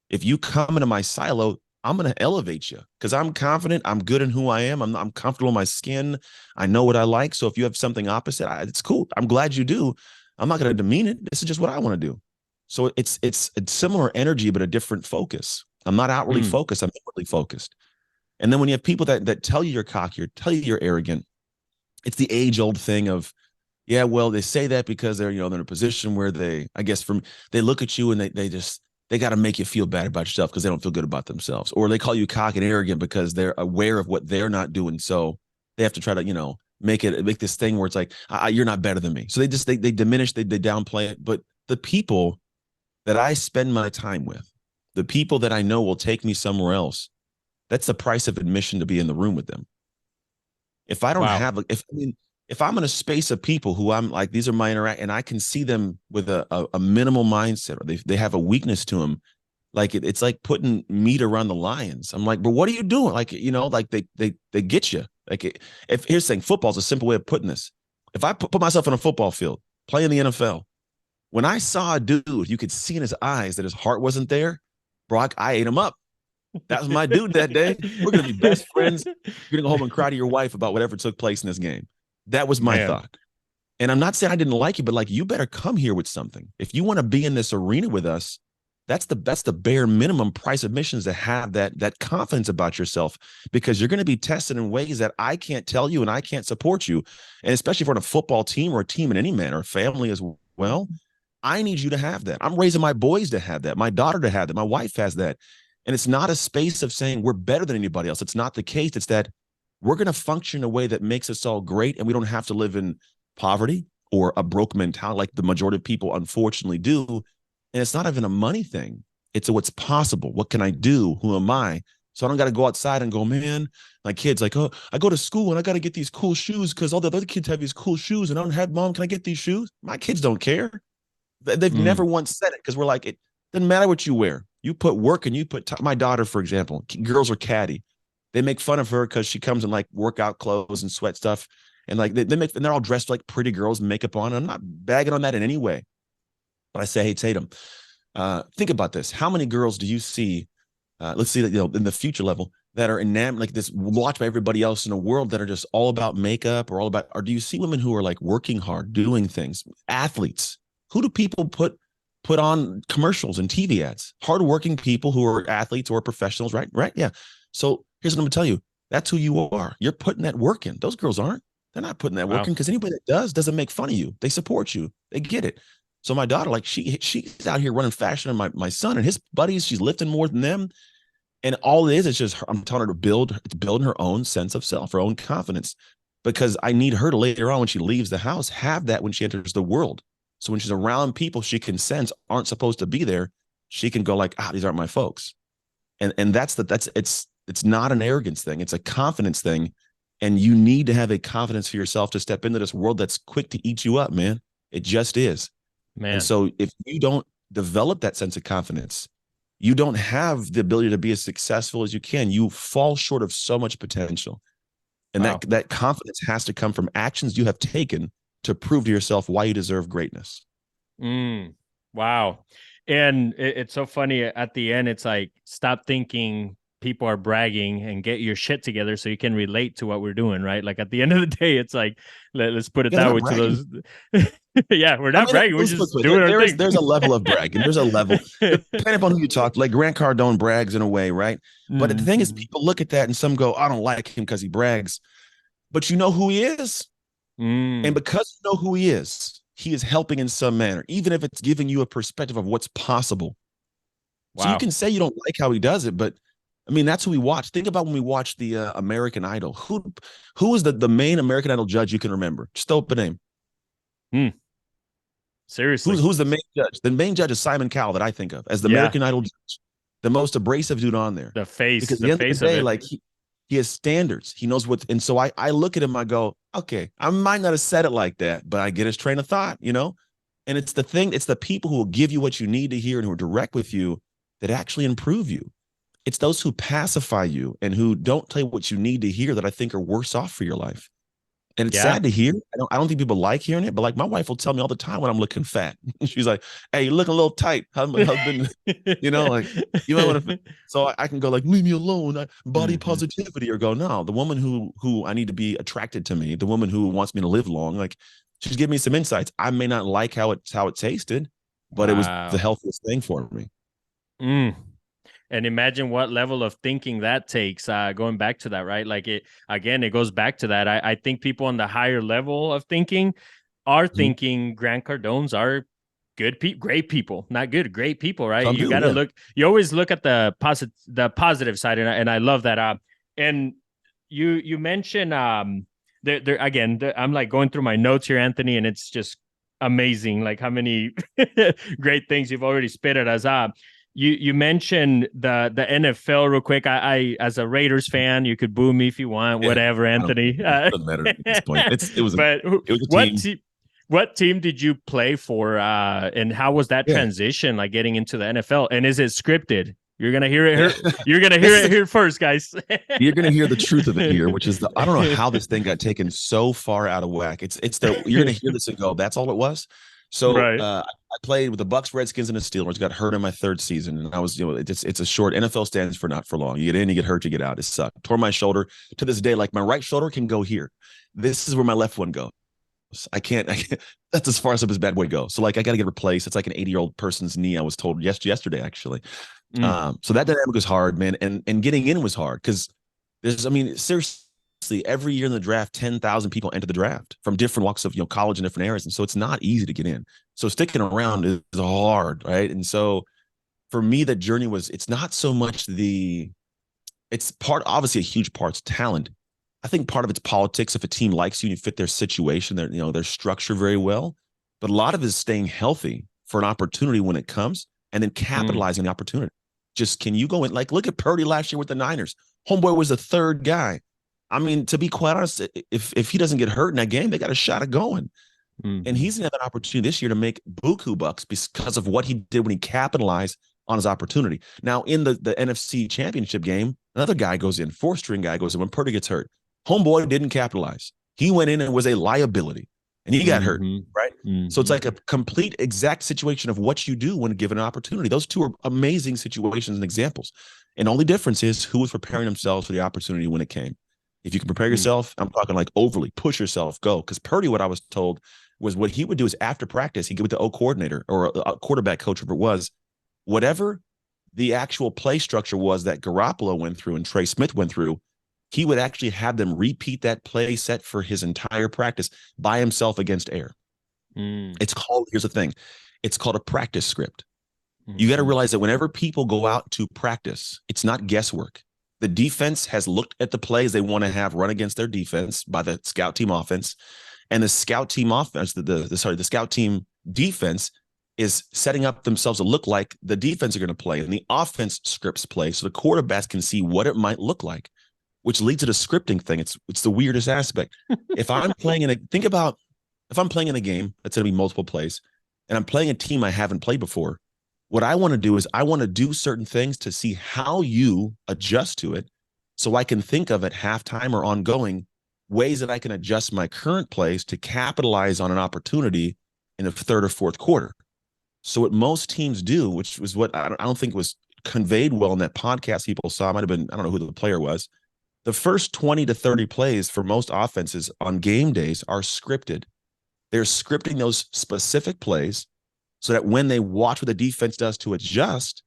if you come into my silo, I'm going to elevate you because I'm confident. I'm good in who I am. I'm comfortable in my skin. I know what I like. So if you have something opposite, it's cool. I'm glad you do. I'm not going to demean it. This is just what I want to do. So it's a similar energy, but a different focus. I'm not outwardly focused. I'm inwardly focused. And then when you have people that tell you you're cocky or tell you you're arrogant, it's the age old thing of, yeah, well, they say that because they're in a position where they look at you and they got to make you feel bad about yourself because they don't feel good about themselves. Or they call you cocky and arrogant because they're aware of what they're not doing. So they have to try to, make this thing where it's like, you're not better than me. So they diminish, they downplay it. But the people that I spend my time with, the people that I know will take me somewhere else, that's the price of admission to be in the room with them. If I don't have, if I'm in a space of people who I'm like, these are my interact, and I can see them with a minimal mindset, or they have a weakness to them, like it's like putting meat around the lions. I'm like, but what are you doing? Like, like they get you. Like, if here's the thing, football's a simple way of putting this. If I put myself on a football field, play in the NFL, when I saw a dude, you could see in his eyes that his heart wasn't there, bro, I ate him up. That was my dude that day. We're going to be best friends. You're going to go home and cry to your wife about whatever took place in this game. That was my thought. And I'm not saying I didn't like you, but like, you better come here with something. If you want to be in this arena with us, that's the bare minimum price of admissions, to have that confidence about yourself, because you're going to be tested in ways that I can't tell you and I can't support you. And especially if we're on a football team, or a team in any manner, or family as well, I need you to have that. I'm raising my boys to have that, my daughter to have that, my wife has that. And it's not a space of saying we're better than anybody else. It's not the case. It's that we're going to function in a way that makes us all great, and we don't have to live in poverty or a broke mentality like the majority of people unfortunately do. And it's not even a money thing. It's a what's possible. What can I do? Who am I? So I don't got to go outside and go, man, my kids like, oh, I go to school and I got to get these cool shoes because all the other kids have these cool shoes and I don't have, Mom, can I get these shoes? My kids don't care. They've never once said it, because we're like, it doesn't matter what you wear. You put work and you put my daughter, for example, girls are catty. They make fun of her because she comes in like workout clothes and sweat stuff. And like and they're all dressed like pretty girls and makeup on. And I'm not bagging on that in any way. But I say, hey, Tatum, think about this. How many girls do you see, let's see that, in the future level, that are enamored, like this, watched by everybody else in the world, that are just all about makeup, or do you see women who are like working hard, doing things, athletes? Who do people put on commercials and TV ads? Hardworking people who are athletes or professionals, right? Right. Yeah. So here's what I'm gonna tell you. That's who you are. You're putting that work in. Those girls aren't. They're not putting that work in, because anybody that doesn't make fun of you. They support you. They get it. So my daughter, like she's out here running faster than my son and his buddies. She's lifting more than them. And all it is just I'm telling her to build her own sense of self, her own confidence, because I need her to later on, when she leaves the house, have that when she enters the world. So when she's around people she can sense aren't supposed to be there, she can go like, these aren't my folks. And it's not an arrogance thing. It's a confidence thing. And you need to have a confidence for yourself to step into this world that's quick to eat you up, man. It just is. Man. And so if you don't develop that sense of confidence, you don't have the ability to be as successful as you can. You fall short of so much potential. And that confidence has to come from actions you have taken to prove to yourself why you deserve greatness. Wow. And it's so funny at the end. It's like, stop thinking people are bragging and get your shit together so you can relate to what we're doing, right? Like at the end of the day, it's like, let's put it that way to those. Yeah, we're not bragging. We're just doing our thing. There's a level of bragging. There's a level, depending upon who you talk to. Like Grant Cardone brags in a way, right? But the thing is, people look at that and some go, I don't like him because he brags. But you know who he is. And because you know who he is helping in some manner, even if it's giving you a perspective of what's possible. Wow. So you can say you don't like how he does it, but I mean, that's who we watch. Think about when we watched the American Idol. Who is the main American Idol judge you can remember? Just throw up a name. Seriously. Who's the main judge? The main judge is Simon Cowell, that I think of as the American Idol judge. The most abrasive dude on there. The face. Because at the end of the day, like he has standards. He knows what, and so I look at him, I go, okay, I might not have said it like that, but I get his train of thought, And it's the people who will give you what you need to hear and who are direct with you that actually improve you. It's those who pacify you and who don't tell you what you need to hear that I think are worse off for your life. And it's sad to hear. I don't think people like hearing it, but like my wife will tell me all the time when I'm looking fat. She's like, "Hey, you're looking a little tight." Husband, like you might want to. So I can go like, "Leave me alone." Body positivity, or go, "No, the woman who I need to be attracted to me, the woman who wants me to live long, like she's giving me some insights. I may not like how it tasted, but it was the healthiest thing for me." And imagine what level of thinking that takes, going back to that, right? Like it goes back to that. I think people on the higher level of thinking are thinking Grant Cardones are great people, not good, great people, right? You got to look, you always look at the positive side. And I love that. And you mentioned I'm like going through my notes here, Anthony, and it's just amazing, like how many great things you've already spit at us. You mentioned the NFL real quick. I as a Raiders fan, you could boo me if you want, Yeah, whatever, Anthony. it doesn't matter at this point. But It was a what team. what team did you play for, and how was that Yeah. transition like getting into the NFL? And is it scripted? You're gonna hear it here. Yeah. You're gonna hear it here first, guys. You're gonna hear the truth of it here, which is I don't know how this thing got taken so far out of whack. You're gonna hear this and go, that's all it was. So Right. I played with the Bucks, Redskins, and the Steelers. Got hurt in my third season, and I was, it's a short. NFL stands for not for long. You get in, you get hurt, you get out. It sucked. Tore my shoulder. To this day, like my right shoulder can go here. This is where my left one goes. I can't. That's as far as this bad boy goes. So like I got to get replaced. It's like an 80-year-old person's knee. I was told yesterday actually. So that dynamic was hard, man, and getting in was hard because seriously, every year in the draft, 10,000 people enter the draft from different walks of college and different areas, and so it's not easy to get in. So sticking around is hard, right? And so for me, that journey it's not so much it's obviously a huge part's talent. I think part of it's politics. If a team likes you and you fit their situation, their structure very well, but a lot of it is staying healthy for an opportunity when it comes, and then capitalizing the opportunity. Just can you go in? Like, look at Purdy last year with the Niners. Homeboy was the third guy. I mean, to be quite honest, if he doesn't get hurt in that game, they got a shot at going. And he's gonna have an opportunity this year to make buku bucks because of what he did when he capitalized on his opportunity. Now, in the NFC Championship game, another guy goes in, four-string guy goes in when Purdy gets hurt. Homeboy didn't capitalize. He went in and was a liability, and he got hurt, right? So it's like a complete exact situation of what you do when given an opportunity. Those two are amazing situations and examples. And only difference is who was preparing themselves for the opportunity when it came. If you can prepare yourself, I'm talking like overly push yourself, go. Because Purdy, what I was told was what he would do is after practice, he'd get with the O coordinator or a quarterback coach, whatever it was, whatever the actual play structure was that Garoppolo went through and Trey Smith went through, he would actually have them repeat that play set for his entire practice by himself against air. Here's the thing, it's called a practice script. You got to realize that whenever people go out to practice, it's not guesswork. The defense has looked at the plays they want to have run against their defense by the scout team offense, and the scout team offense, the scout team defense is setting up themselves to look like the defense are going to play, and the offense scripts play so the quarterbacks can see what it might look like, which leads to the scripting thing. It's the weirdest aspect. If I'm playing if I'm playing in a game that's going to be multiple plays, and I'm playing a team I haven't played before, what I want to do is I want to do certain things to see how you adjust to it, so I can think of at halftime or ongoing ways that I can adjust my current plays to capitalize on an opportunity in the third or fourth quarter. So what most teams do, which was what I don't think was conveyed well in that podcast people saw, it might have been, I don't know who the player was, the first 20 to 30 plays for most offenses on game days are scripted. They're scripting those specific plays so that when they watch what the defense does to adjust,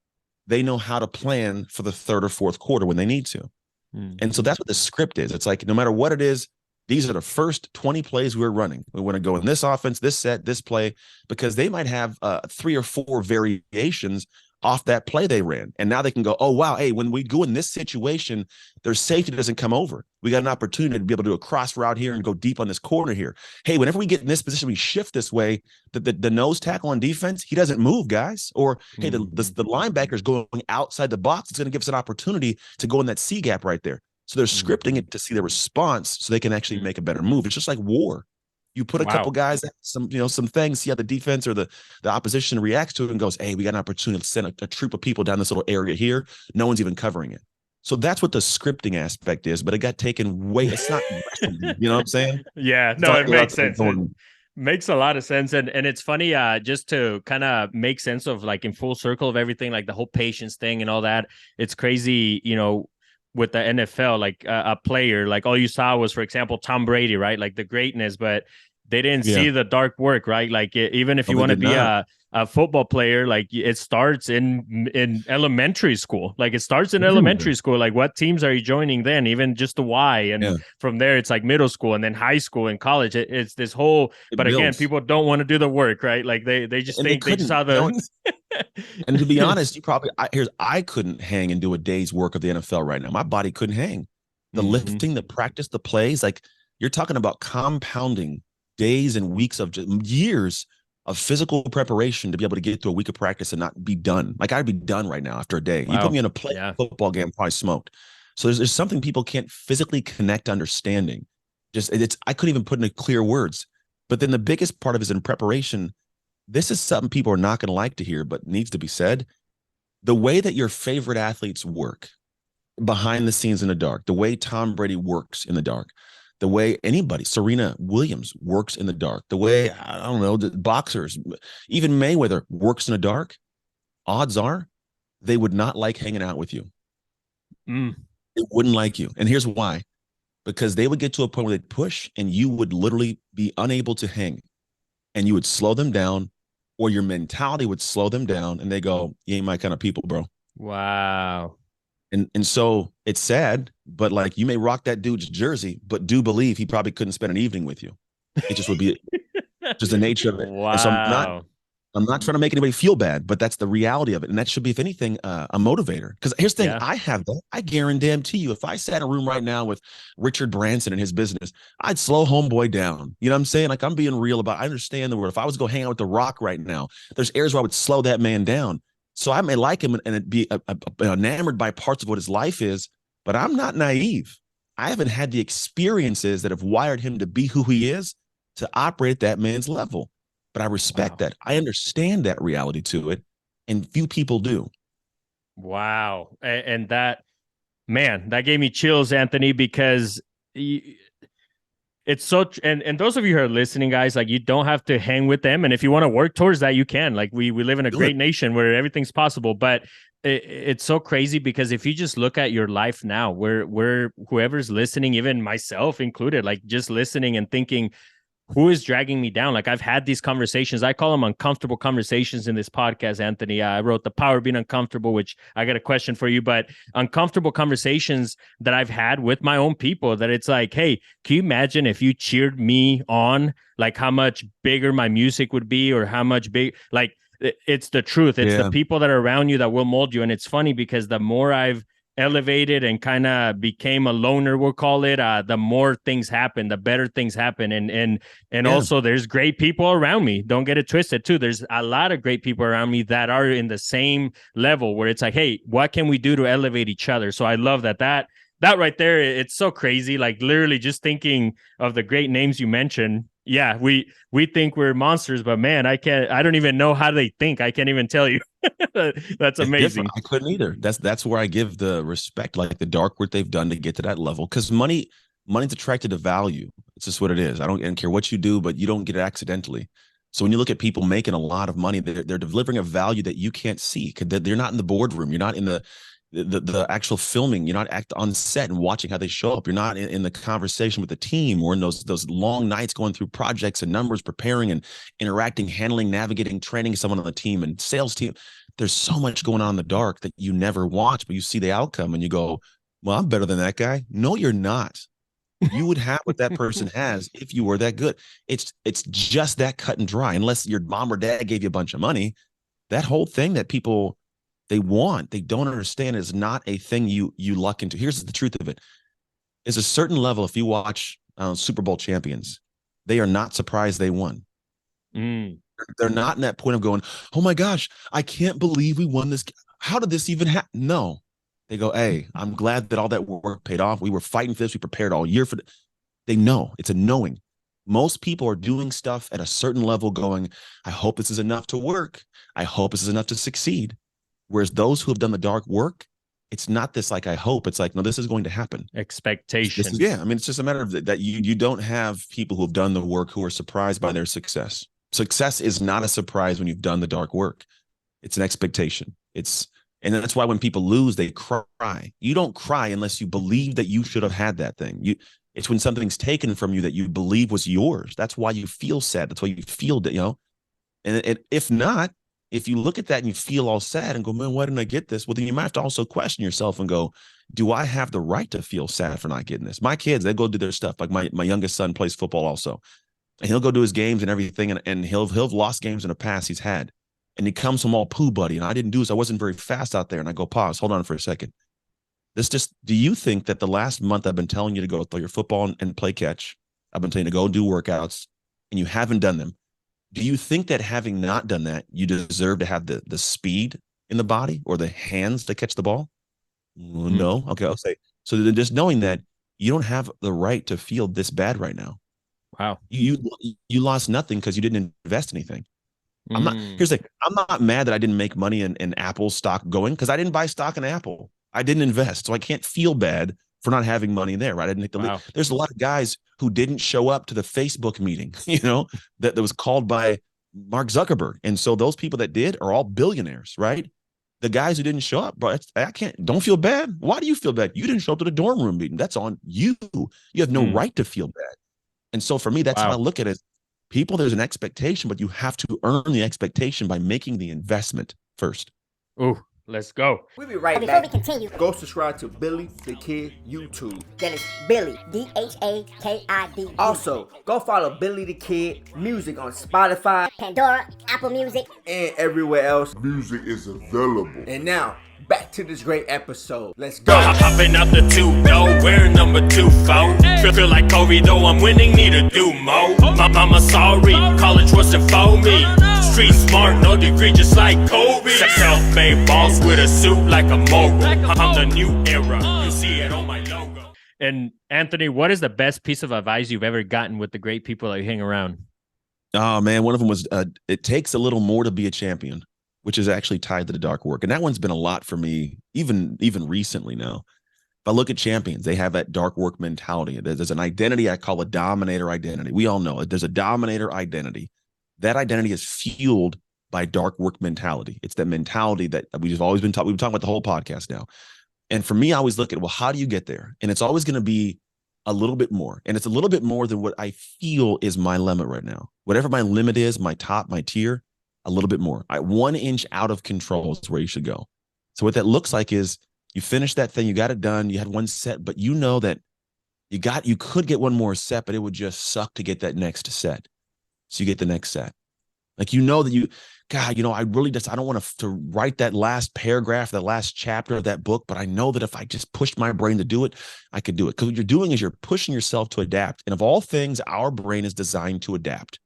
they know how to plan for the third or fourth quarter when they need to. And so that's what the script is. It's like, no matter what it is, these are the first 20 plays we're running. We want to go in this offense, this set, this play, because they might have 3 or 4 variations off that play they ran. And now they can go, oh, wow, hey, when we go in this situation, their safety doesn't come over. We got an opportunity to be able to do a cross route here and go deep on this corner here. Hey, whenever we get in this position, we shift this way. The nose tackle on defense, he doesn't move, guys. Or, hey, the linebacker's going outside the box. It's going to give us an opportunity to go in that C gap right there. So they're scripting it to see the response so they can actually make a better move. It's just like war. You put a couple guys, some things, see how the defense or the opposition reacts to it and goes, hey, we got an opportunity to send a troop of people down this little area here. No one's even covering it. So that's what the scripting aspect is, but it got taken way. It's not, you know what I'm saying? Yeah, no, it makes sense. It makes a lot of sense. And it's funny, just to kind of make sense of like in full circle of everything, like the whole patience thing and all that. It's crazy, with the NFL, like a player, like all you saw was, for example, Tom Brady, right? Like the greatness, but they didn't see the dark work, right? Like even if you want to be a football player, like it starts in elementary school. Like it starts in elementary school. Like what teams are you joining then? Even just the why. And from there, it's like middle school and then high school and college. It's this whole, but again, people don't want to do the work, right? Like they just think they just saw the... And to be honest, I couldn't hang and do a day's work of the NFL right now. My body couldn't hang. The lifting, the practice, the plays, like You're talking about compounding days and weeks of years of physical preparation to be able to get through a week of practice and not be done. Like I'd be done right now after a day. You put Wow. me in a play football game, probably smoked. So there's something people can't physically connect understanding. Just I couldn't even put into clear words. But then the biggest part of it is in preparation. This is something people are not going to like to hear, but needs to be said. The way that your favorite athletes work behind the scenes in the dark, the way Tom Brady works in the dark, the way anybody, Serena Williams works in the dark, the way, I don't know, the boxers, even Mayweather works in the dark, odds are they would not like hanging out with you. They wouldn't like you. And here's why. Because they would get to a point where they'd push and you would literally be unable to hang and you would slow them down, or your mentality would slow them down and they go, you ain't my kind of people, bro. Wow. And so it's sad, but like you may rock that dude's jersey, but do believe he probably couldn't spend an evening with you. It just would be just the nature of it. Wow. And so I'm not trying to make anybody feel bad, but that's the reality of it. And that should be, if anything, a motivator. Because here's the thing, I have that. I guarantee you, if I sat in a room right now with Richard Branson and his business, I'd slow homeboy down. You know what I'm saying? Like I'm being real about, I understand the word. If I was to go hang out with The Rock right now, there's areas where I would slow that man down. So I may like him and be enamored by parts of what his life is, but I'm not naive. I haven't had the experiences that have wired him to be who he is, to operate at that man's level. But I respect that. I understand that reality to it, and few people do. Wow. And that, man, that gave me chills, Anthony, because it's so, and those of you who are listening, guys, like you don't have to hang with them. And if you want to work towards that, you can. Like we live in a great nation where everything's possible, but it's so crazy because if you just look at your life now, where whoever's listening, even myself included, like just listening and thinking, who is dragging me down? Like I've had these conversations. I call them uncomfortable conversations in this podcast, Anthony. I wrote The Power of Being Uncomfortable, which I got a question for you, but uncomfortable conversations that I've had with my own people that it's like, hey, can you imagine if you cheered me on, like how much bigger my music would be, or how much big, like it's the truth. It's the people that are around you that will mold you. And it's funny because the more I've elevated and kind of became a loner, we'll call it, the more things happen, the better things happen. And also there's great people around me. Don't get it twisted too. There's a lot of great people around me that are in the same level where it's like, hey, what can we do to elevate each other? So I love that right there. It's so crazy. Like literally just thinking of the great names you mentioned. Yeah, we think we're monsters, but man, I don't even know how they think. I can't even tell you. That's amazing. I couldn't either. That's where I give the respect, like the dark work they've done to get to that level. Because money's attracted to value. It's just what it is. I don't care what you do, but you don't get it accidentally. So when you look at people making a lot of money, they're delivering a value that you can't see. They're not in the boardroom. You're not in the actual filming. You're not on set and watching how they show up. You're not in the conversation with the team, or in those long nights going through projects and numbers, preparing and interacting, handling, navigating, training someone on the team and sales team. There's so much going on in the dark that you never watch, but you see the outcome and you go, well, I'm better than that guy. No, you're not. You would have what that person has if you were that good. It's just that cut and dry. Unless your mom or dad gave you a bunch of money, that whole thing that people they don't understand is not a thing you luck into. Here's the truth of it. There's a certain level. If you watch Super Bowl champions, they are not surprised they won. They're not in that point of going, oh my gosh, I can't believe we won this. How did this even happen? No, they go, hey, I'm glad that all that work paid off. We were fighting for this. We prepared all year for it. They know. It's a knowing. Most people are doing stuff at a certain level going, I hope this is enough to work. I hope this is enough to succeed. Whereas those who have done the dark work, it's not this like, I hope. It's like, no, this is going to happen. Expectation. I mean, it's just a matter of that you don't have people who have done the work who are surprised by their success. Success is not a surprise when you've done the dark work. It's an expectation. And that's why when people lose, they cry. You don't cry unless you believe that you should have had that thing. It's when something's taken from you that you believe was yours. That's why you feel sad. That's why you feel that, and if not, if you look at that and you feel all sad and go, man, why didn't I get this? Well, then you might have to also question yourself and go, do I have the right to feel sad for not getting this? My kids, they go do their stuff. Like my youngest son plays football also. And he'll go do his games and everything. And he'll have lost games in the past he's had. And he comes from all poo buddy. And I didn't do this. I wasn't very fast out there. And I go, pause, hold on for a second. Do you think that the last month I've been telling you to go throw your football and play catch, I've been telling you to go do workouts, and you haven't done them. Do you think that having not done that, you deserve to have the speed in the body or the hands to catch the ball? No. Okay, I'll say. So then just knowing that you don't have the right to feel this bad right now. Wow. You lost nothing because you didn't invest anything. Here's the thing. I'm not mad that I didn't make money in Apple stock going because I didn't buy stock in Apple. I didn't invest. So I can't feel bad for not having money there, right? I didn't Wow. There's a lot of guys who didn't show up to the Facebook meeting, that was called by Mark Zuckerberg. And so those people that did are all billionaires, right? The guys who didn't show up, bro, don't feel bad. Why do you feel bad? You didn't show up to the dorm room meeting. That's on you. You have no right to feel bad. And so for me, that's how I look at it. People, there's an expectation, but you have to earn the expectation by making the investment first. Ooh, let's go. We'll be right back. Before we continue, go subscribe to Billy the Kid YouTube. That is Billy, DHAKID. Also, go follow Billy the Kid Music on Spotify, Pandora, Apple Music, and everywhere else music is available. And now, back to this great episode. Let's go. Hopping out the 2-0, we're number 2-4. Feel like Kobe, though I'm winning, need to do more. My mama sorry, college wasn't for me. Street smart, no degree, just like Kobe. Self-made boss with a suit like a mogul. I'm the new era, you see it on my logo. And Anthony, what is the best piece of advice you've ever gotten with the great people that you hang around? Oh man, one of them was it takes a little more to be a champion, which is actually tied to the dark work. And that one's been a lot for me, even recently now. If I look at champions, they have that dark work mentality. There's an identity I call a dominator identity. We all know it. There's a dominator identity. That identity is fueled by dark work mentality. It's that mentality that we've always been talking. We've been talking about the whole podcast now. And for me, I always look at, well, how do you get there? And it's always going to be a little bit more. And it's a little bit more than what I feel is my limit right now. Whatever my limit is, my top, my tier, a little bit more. 1 inch out of control is where you should go. So what that looks like is you finish that thing, you got it done, you had one set, but you know that you could get one more set, but it would just suck to get that next set. So you get the next set. Like, that I really I don't want to write that last paragraph, that last chapter of that book, but I know that if I just pushed my brain to do it, I could do it. Because what you're doing is you're pushing yourself to adapt. And of all things, our brain is designed to adapt.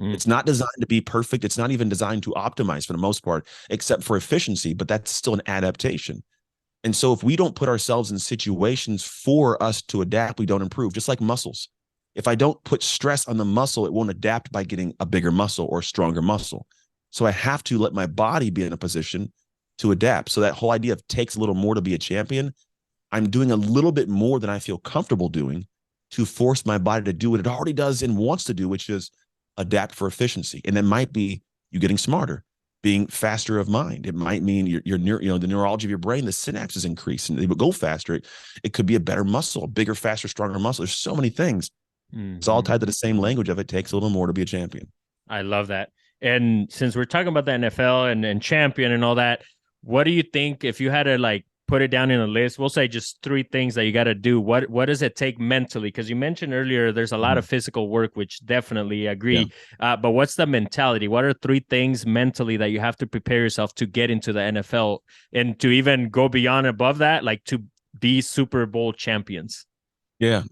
It's not designed to be perfect. It's not even designed to optimize for the most part, except for efficiency, but that's still an adaptation. And so if we don't put ourselves in situations for us to adapt, we don't improve, just like muscles. If I don't put stress on the muscle, it won't adapt by getting a bigger muscle or a stronger muscle. So I have to let my body be in a position to adapt. So that whole idea of takes a little more to be a champion, I'm doing a little bit more than I feel comfortable doing to force my body to do what it already does and wants to do, which is adapt for efficiency. And that might be you getting smarter, being faster of mind. It might mean the neurology of your brain, the synapses increase and they would go faster. It could be a better muscle, a bigger, faster, stronger muscle. There's so many things. It's all tied to the same language of it takes a little more to be a champion. I love that. And since we're talking about the NFL and champion and all that, what do you think if you had to put it down in a list? We'll say just 3 things that you got to do. What does it take mentally? Because you mentioned earlier there's a lot of physical work, which definitely agree. Yeah. But what's the mentality? What are 3 things mentally that you have to prepare yourself to get into the NFL and to even go beyond and above that, like to be Super Bowl champions? Yeah.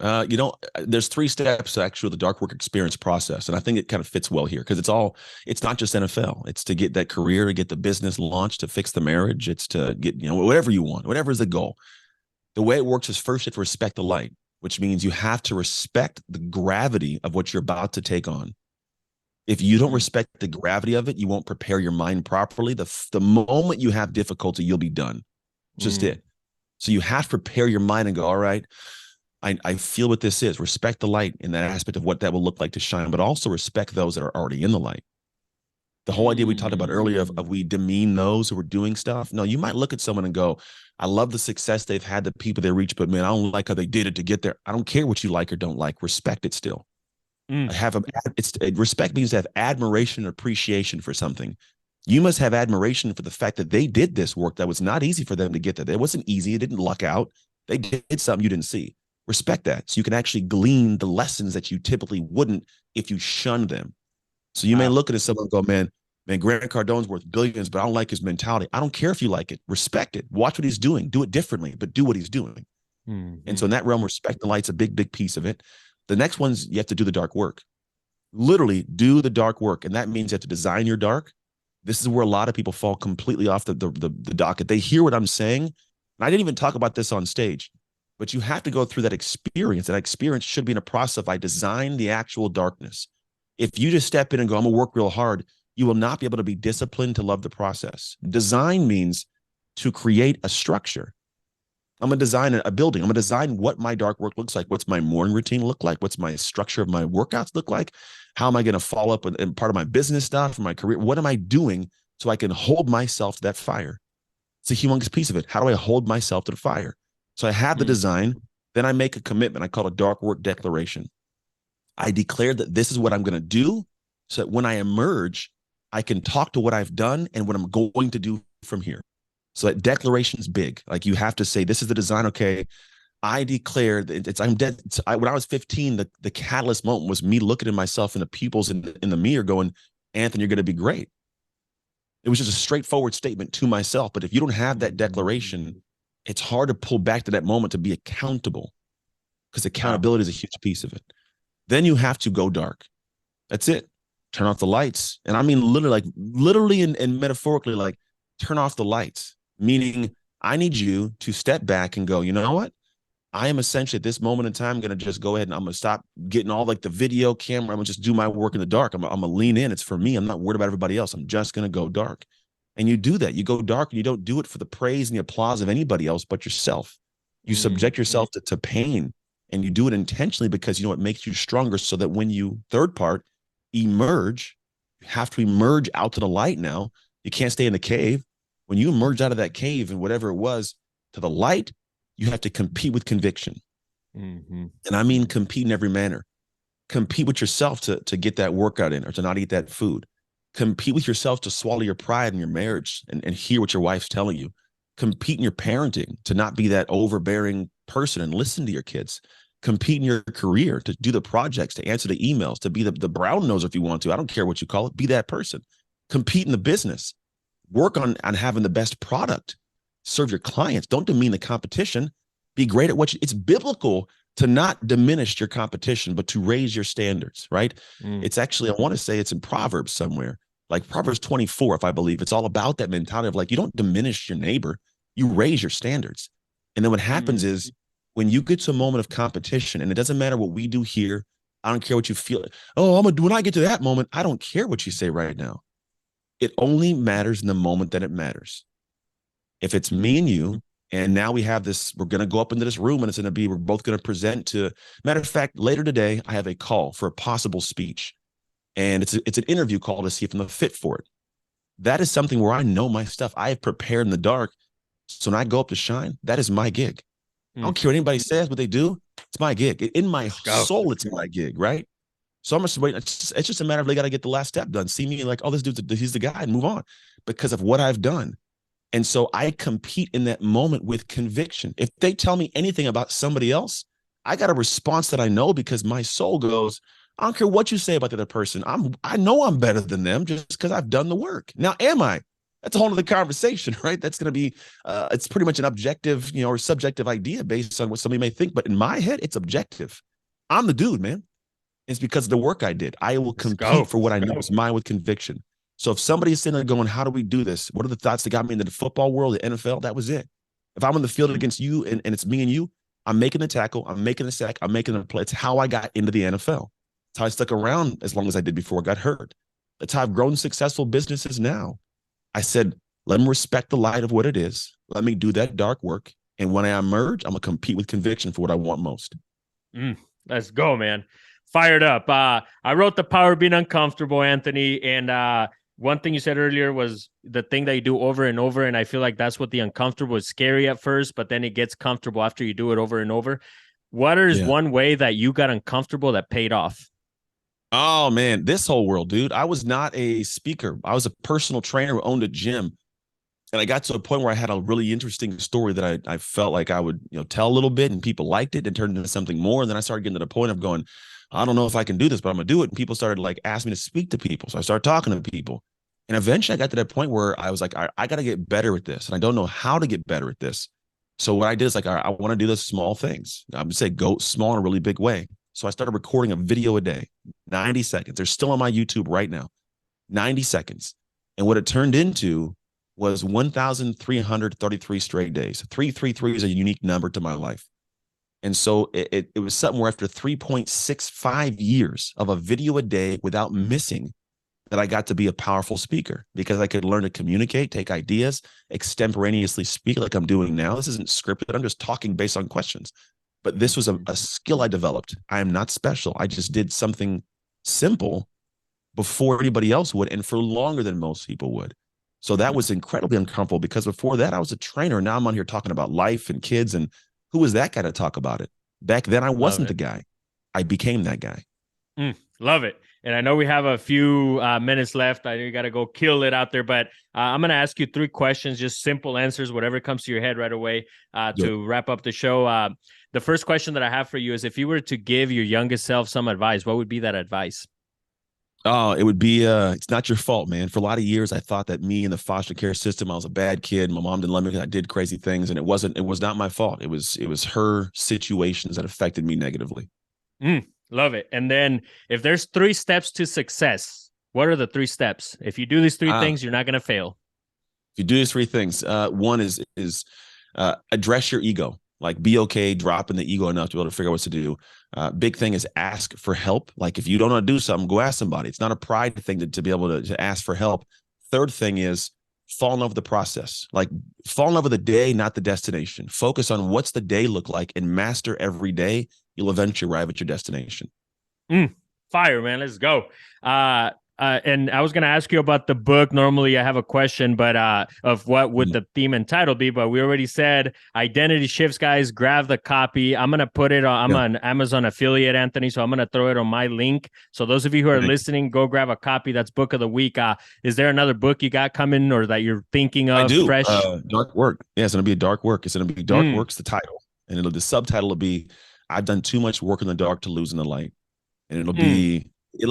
There's 3 steps actually the dark work experience process. And I think it kind of fits well here because it's not just NFL. It's to get that career, to get the business launched, to fix the marriage. It's to get, whatever you want, whatever is the goal. The way it works is first you have to respect the light, which means you have to respect the gravity of what you're about to take on. If you don't respect the gravity of it, you won't prepare your mind properly. The moment you have difficulty, you'll be done. Just it. So you have to prepare your mind and go, all right, I feel what this is. Respect the light in that aspect of what that will look like to shine, but also respect those that are already in the light. The whole idea we talked about earlier of we demean those who are doing stuff. No, you might look at someone and go, I love the success they've had, the people they reach, but man, I don't like how they did it to get there. I don't care what you like or don't like. Respect it still. Respect means to have admiration and appreciation for something. You must have admiration for the fact that they did this work that was not easy for them to get there. It wasn't easy. It didn't luck out. They did something you didn't see. Respect that so you can actually glean the lessons that you typically wouldn't if you shunned them. So you may look at someone and go, man, Grant Cardone's worth billions, but I don't like his mentality. I don't care if you like it. Respect it. Watch what he's doing. Do it differently, but do what he's doing. And so in that realm, respect the light's a big, big piece of it. The next one's you have to do the dark work. Literally do the dark work. And that means you have to design your dark. This is where a lot of people fall completely off the docket. They hear what I'm saying. And I didn't even talk about this on stage, but you have to go through that experience. That experience should be in a process of I design the actual darkness. If you just step in and go, I'm gonna work real hard, you will not be able to be disciplined to love the process. Design means to create a structure. I'm gonna design a building. I'm gonna design what my dark work looks like. What's my morning routine look like? What's my structure of my workouts look like? How am I gonna follow up in part of my business stuff, my career? What am I doing so I can hold myself to that fire? It's a humongous piece of it. How do I hold myself to the fire? So I have the design, then I make a commitment. I call it a dark work declaration. I declare that this is what I'm gonna do so that when I emerge, I can talk to what I've done and what I'm going to do from here. So that declaration is big. Like you have to say, this is the design. Okay, I declare that I'm dead. When I was 15, the catalyst moment was me looking at myself in the pupils in the mirror going, Anthony, you're going to be great. It was just a straightforward statement to myself. But if you don't have that declaration, it's hard to pull back to that moment to be accountable, because accountability is a huge piece of it. Then you have to go dark. That's it. Turn off the lights. And I mean, literally and metaphorically, like turn off the lights. Meaning, I need you to step back and go, you know what? I am essentially at this moment in time going to just go ahead and I'm going to stop getting all like the video camera. I'm going to just do my work in the dark. I'm going to lean in. It's for me. I'm not worried about everybody else. I'm just going to go dark. And you do that. You go dark and you don't do it for the praise and the applause of anybody else but yourself. You subject yourself to pain, and you do it intentionally because you know it makes you stronger, so that when you, third part, emerge, you have to emerge out to the light now. You can't stay in the cave. When you emerge out of that cave and whatever it was to the light, you have to compete with conviction. And I mean compete in every manner. Compete with yourself to get that workout in or to not eat that food. Compete with yourself to swallow your pride in your marriage and hear what your wife's telling you. Compete in your parenting to not be that overbearing person and listen to your kids. Compete in your career to do the projects, to answer the emails, to be the brown noser if you want to. I don't care what you call it. Be that person. Compete in the business. Work on having the best product. Serve your clients. Don't demean the competition. Be great at it's biblical to not diminish your competition, but to raise your standards, right? It's actually, I want to say it's in Proverbs somewhere, like Proverbs 24, if I believe. It's all about that mentality of like, you don't diminish your neighbor, you raise your standards. And then what happens is when you get to a moment of competition, and it doesn't matter what we do here, I don't care what you feel. Oh, when I get to that moment, I don't care what you say right now. It only matters in the moment that it matters. If it's me and you, and now we have this, we're going to go up into this room and it's going to be, we're both going to present to, matter of fact, later today, I have a call for a possible speech, and it's an interview call to see if I'm fit for it. That is something where I know my stuff. I have prepared in the dark. So when I go up to shine, that is my gig. I don't care what anybody says, what they do. It's my gig. In my soul, it's my gig, right? So I'm just waiting. It's just a matter of they got to get the last step done. See me like, oh, this dude, he's the guy, and move on because of what I've done. And so I compete in that moment with conviction. If they tell me anything about somebody else, I got a response that I know because my soul goes, I don't care what you say about the other person. I know I'm better than them just because I've done the work. Now, am I? That's a whole other conversation, right? That's going to be, it's pretty much an objective, or subjective idea based on what somebody may think. But in my head, it's objective. I'm the dude, man. It's because of the work I did. I will compete for what I know is mine with conviction. So if somebody's sitting there going, how do we do this? What are the thoughts that got me into the football world, the NFL? That was it. If I'm on the field against you and it's me and you, I'm making the tackle, I'm making the sack, I'm making the play. It's how I got into the NFL. It's how I stuck around as long as I did before I got hurt. That's how I've grown successful businesses now. I said, let them respect the light of what it is. Let me do that dark work. And when I emerge, I'm going to compete with conviction for what I want most. Let's go, man. Fired up. I wrote The Power of Being Uncomfortable, Anthony. And one thing you said earlier was the thing that you do over and over. And I feel like that's what the uncomfortable is. Scary at first, but then it gets comfortable after you do it over and over. What is one way that you got uncomfortable that paid off? Oh, man, this whole world, dude. I was not a speaker. I was a personal trainer who owned a gym. And I got to a point where I had a really interesting story that I felt like I would tell a little bit, and people liked it and turned into something more. And then I started getting to the point of going, I don't know if I can do this, but I'm going to do it. And people started like asking me to speak to people. So I started talking to people. And eventually I got to that point where I was like, I got to get better at this. And I don't know how to get better at this. So what I did is like, I want to do the small things. I would say go small in a really big way. So I started recording a video a day, 90 seconds. They're still on my YouTube right now, 90 seconds. And what it turned into was 1,333 straight days. 333 is a unique number to my life. And so it was something where after 3.65 years of a video a day without missing, that I got to be a powerful speaker because I could learn to communicate, take ideas, extemporaneously speak like I'm doing now. This isn't scripted. I'm just talking based on questions. But this was a skill I developed. I am not special. I just did something simple before anybody else would and for longer than most people would. So that was incredibly uncomfortable because before that I was a trainer. Now I'm on here talking about life and kids. And who was that guy to talk about it? Back then I wasn't the guy. I became that guy. Love it. And I know we have a few minutes left. I know you got to go kill it out there, but I'm going to ask you 3 questions, just simple answers, whatever comes to your head right away to wrap up the show. The first question that I have for you is, if you were to give your youngest self some advice, what would be that advice? Oh, it would be, it's not your fault, man. For a lot of years, I thought that me in the foster care system, I was a bad kid. My mom didn't love me because I did crazy things. And it was not my fault. It was her situations that affected me negatively. Love it. And then if there's 3 steps to success, what are the 3 steps? If you do these 3 things, you're not going to fail. If you do these 3 things, one is address your ego. Like, be okay dropping the ego enough to be able to figure out what to do. Big thing is ask for help. Like, if you don't know how to do something, go ask somebody. It's not a pride thing to be able to ask for help. Third thing is fall in love with the process. Like, fall in love with the day, not the destination. Focus on what's the day look like and master every day. You'll eventually arrive at your destination. Fire, man. Let's go. And I was going to ask you about the book. Normally I have a question, but of what would the theme and title be, but we already said Identity Shifts, guys. Grab the copy. I'm going to put it on, I'm an Amazon affiliate, Anthony, so I'm going to throw it on my link. So those of you who are listening, go grab a copy. That's book of the week. Is there another book you got coming or that you're thinking of? I do. Fresh? Dark Work. Yeah, it's going to be a dark work. It's going to be Dark Work's the title. And the subtitle will be, I've done too much work in the dark to lose in the light. And it'll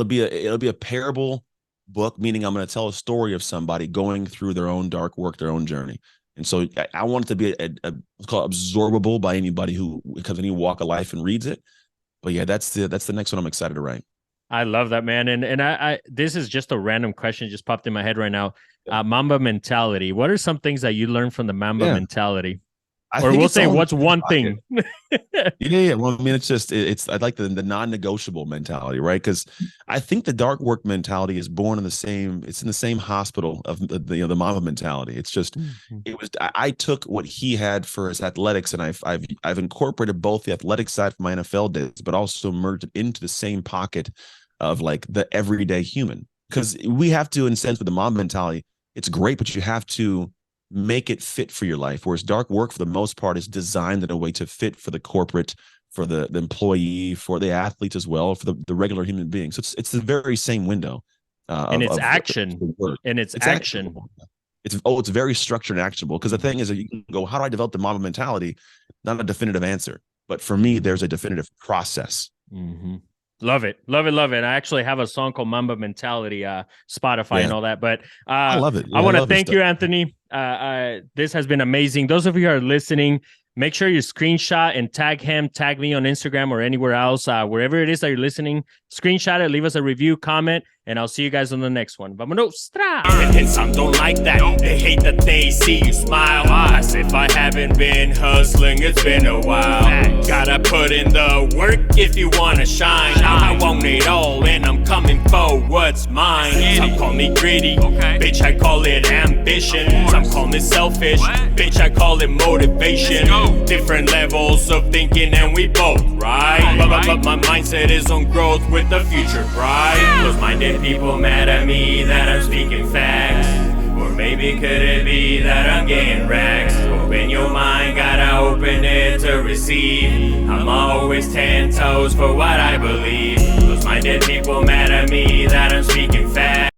be a parable book, meaning I'm going to tell a story of somebody going through their own dark work, their own journey. And so I want it to be what's called absorbable by anybody who comes in any walk of life and reads it. But yeah, that's the next one I'm excited to write. I love that, man. And I this is just a random question just popped in my head right now. Mamba mentality. What are some things that you learned from the Mamba mentality? Or we'll say, what's one thing? Yeah. Well, I mean, it's I like the non-negotiable mentality, right? Because I think the dark work mentality is born in the same hospital of the Mamba mentality. It's just, I took what he had for his athletics, and I've incorporated both the athletic side from my NFL days, but also merged it into the same pocket of like the everyday human. Because we have to, in a sense, with the Mamba mentality, it's great, but you have to make it fit for your life. Whereas dark work, for the most part, is designed in a way to fit for the corporate, for the employee, for the athlete as well, for the regular human being. So it's the very same window. And it's action. And it's action. It's very structured and actionable. Because the thing is that you can go, how do I develop the Mamba mentality? Not a definitive answer. But for me, there's a definitive process. Love it. Love it. Love it. I actually have a song called Mamba Mentality, Spotify and all that. But I love it. I want to thank you, Anthony. This has been amazing. Those of you who are listening, make sure you screenshot and tag him, tag me on Instagram or anywhere else, wherever it is that you're listening. Screenshot it, leave us a review, comment, and I'll see you guys on the next one. Vamonos. And some don't like that. They hate that they see you smile. As if I haven't been hustling, it's been a while. Gotta put in the work if you wanna shine. I want it all, and I'm coming for what's mine. Some call me greedy, bitch, I call it ambition. Some call me selfish, bitch, I call it motivation. Different levels of thinking, and we both right. But my mindset is on growth with the future bright. Close-minded people mad at me that I'm speaking facts. Or maybe could it be that I'm getting racks? Open your mind, gotta open it to receive. I'm always 10 toes for what I believe. Close-minded people mad at me that I'm speaking facts.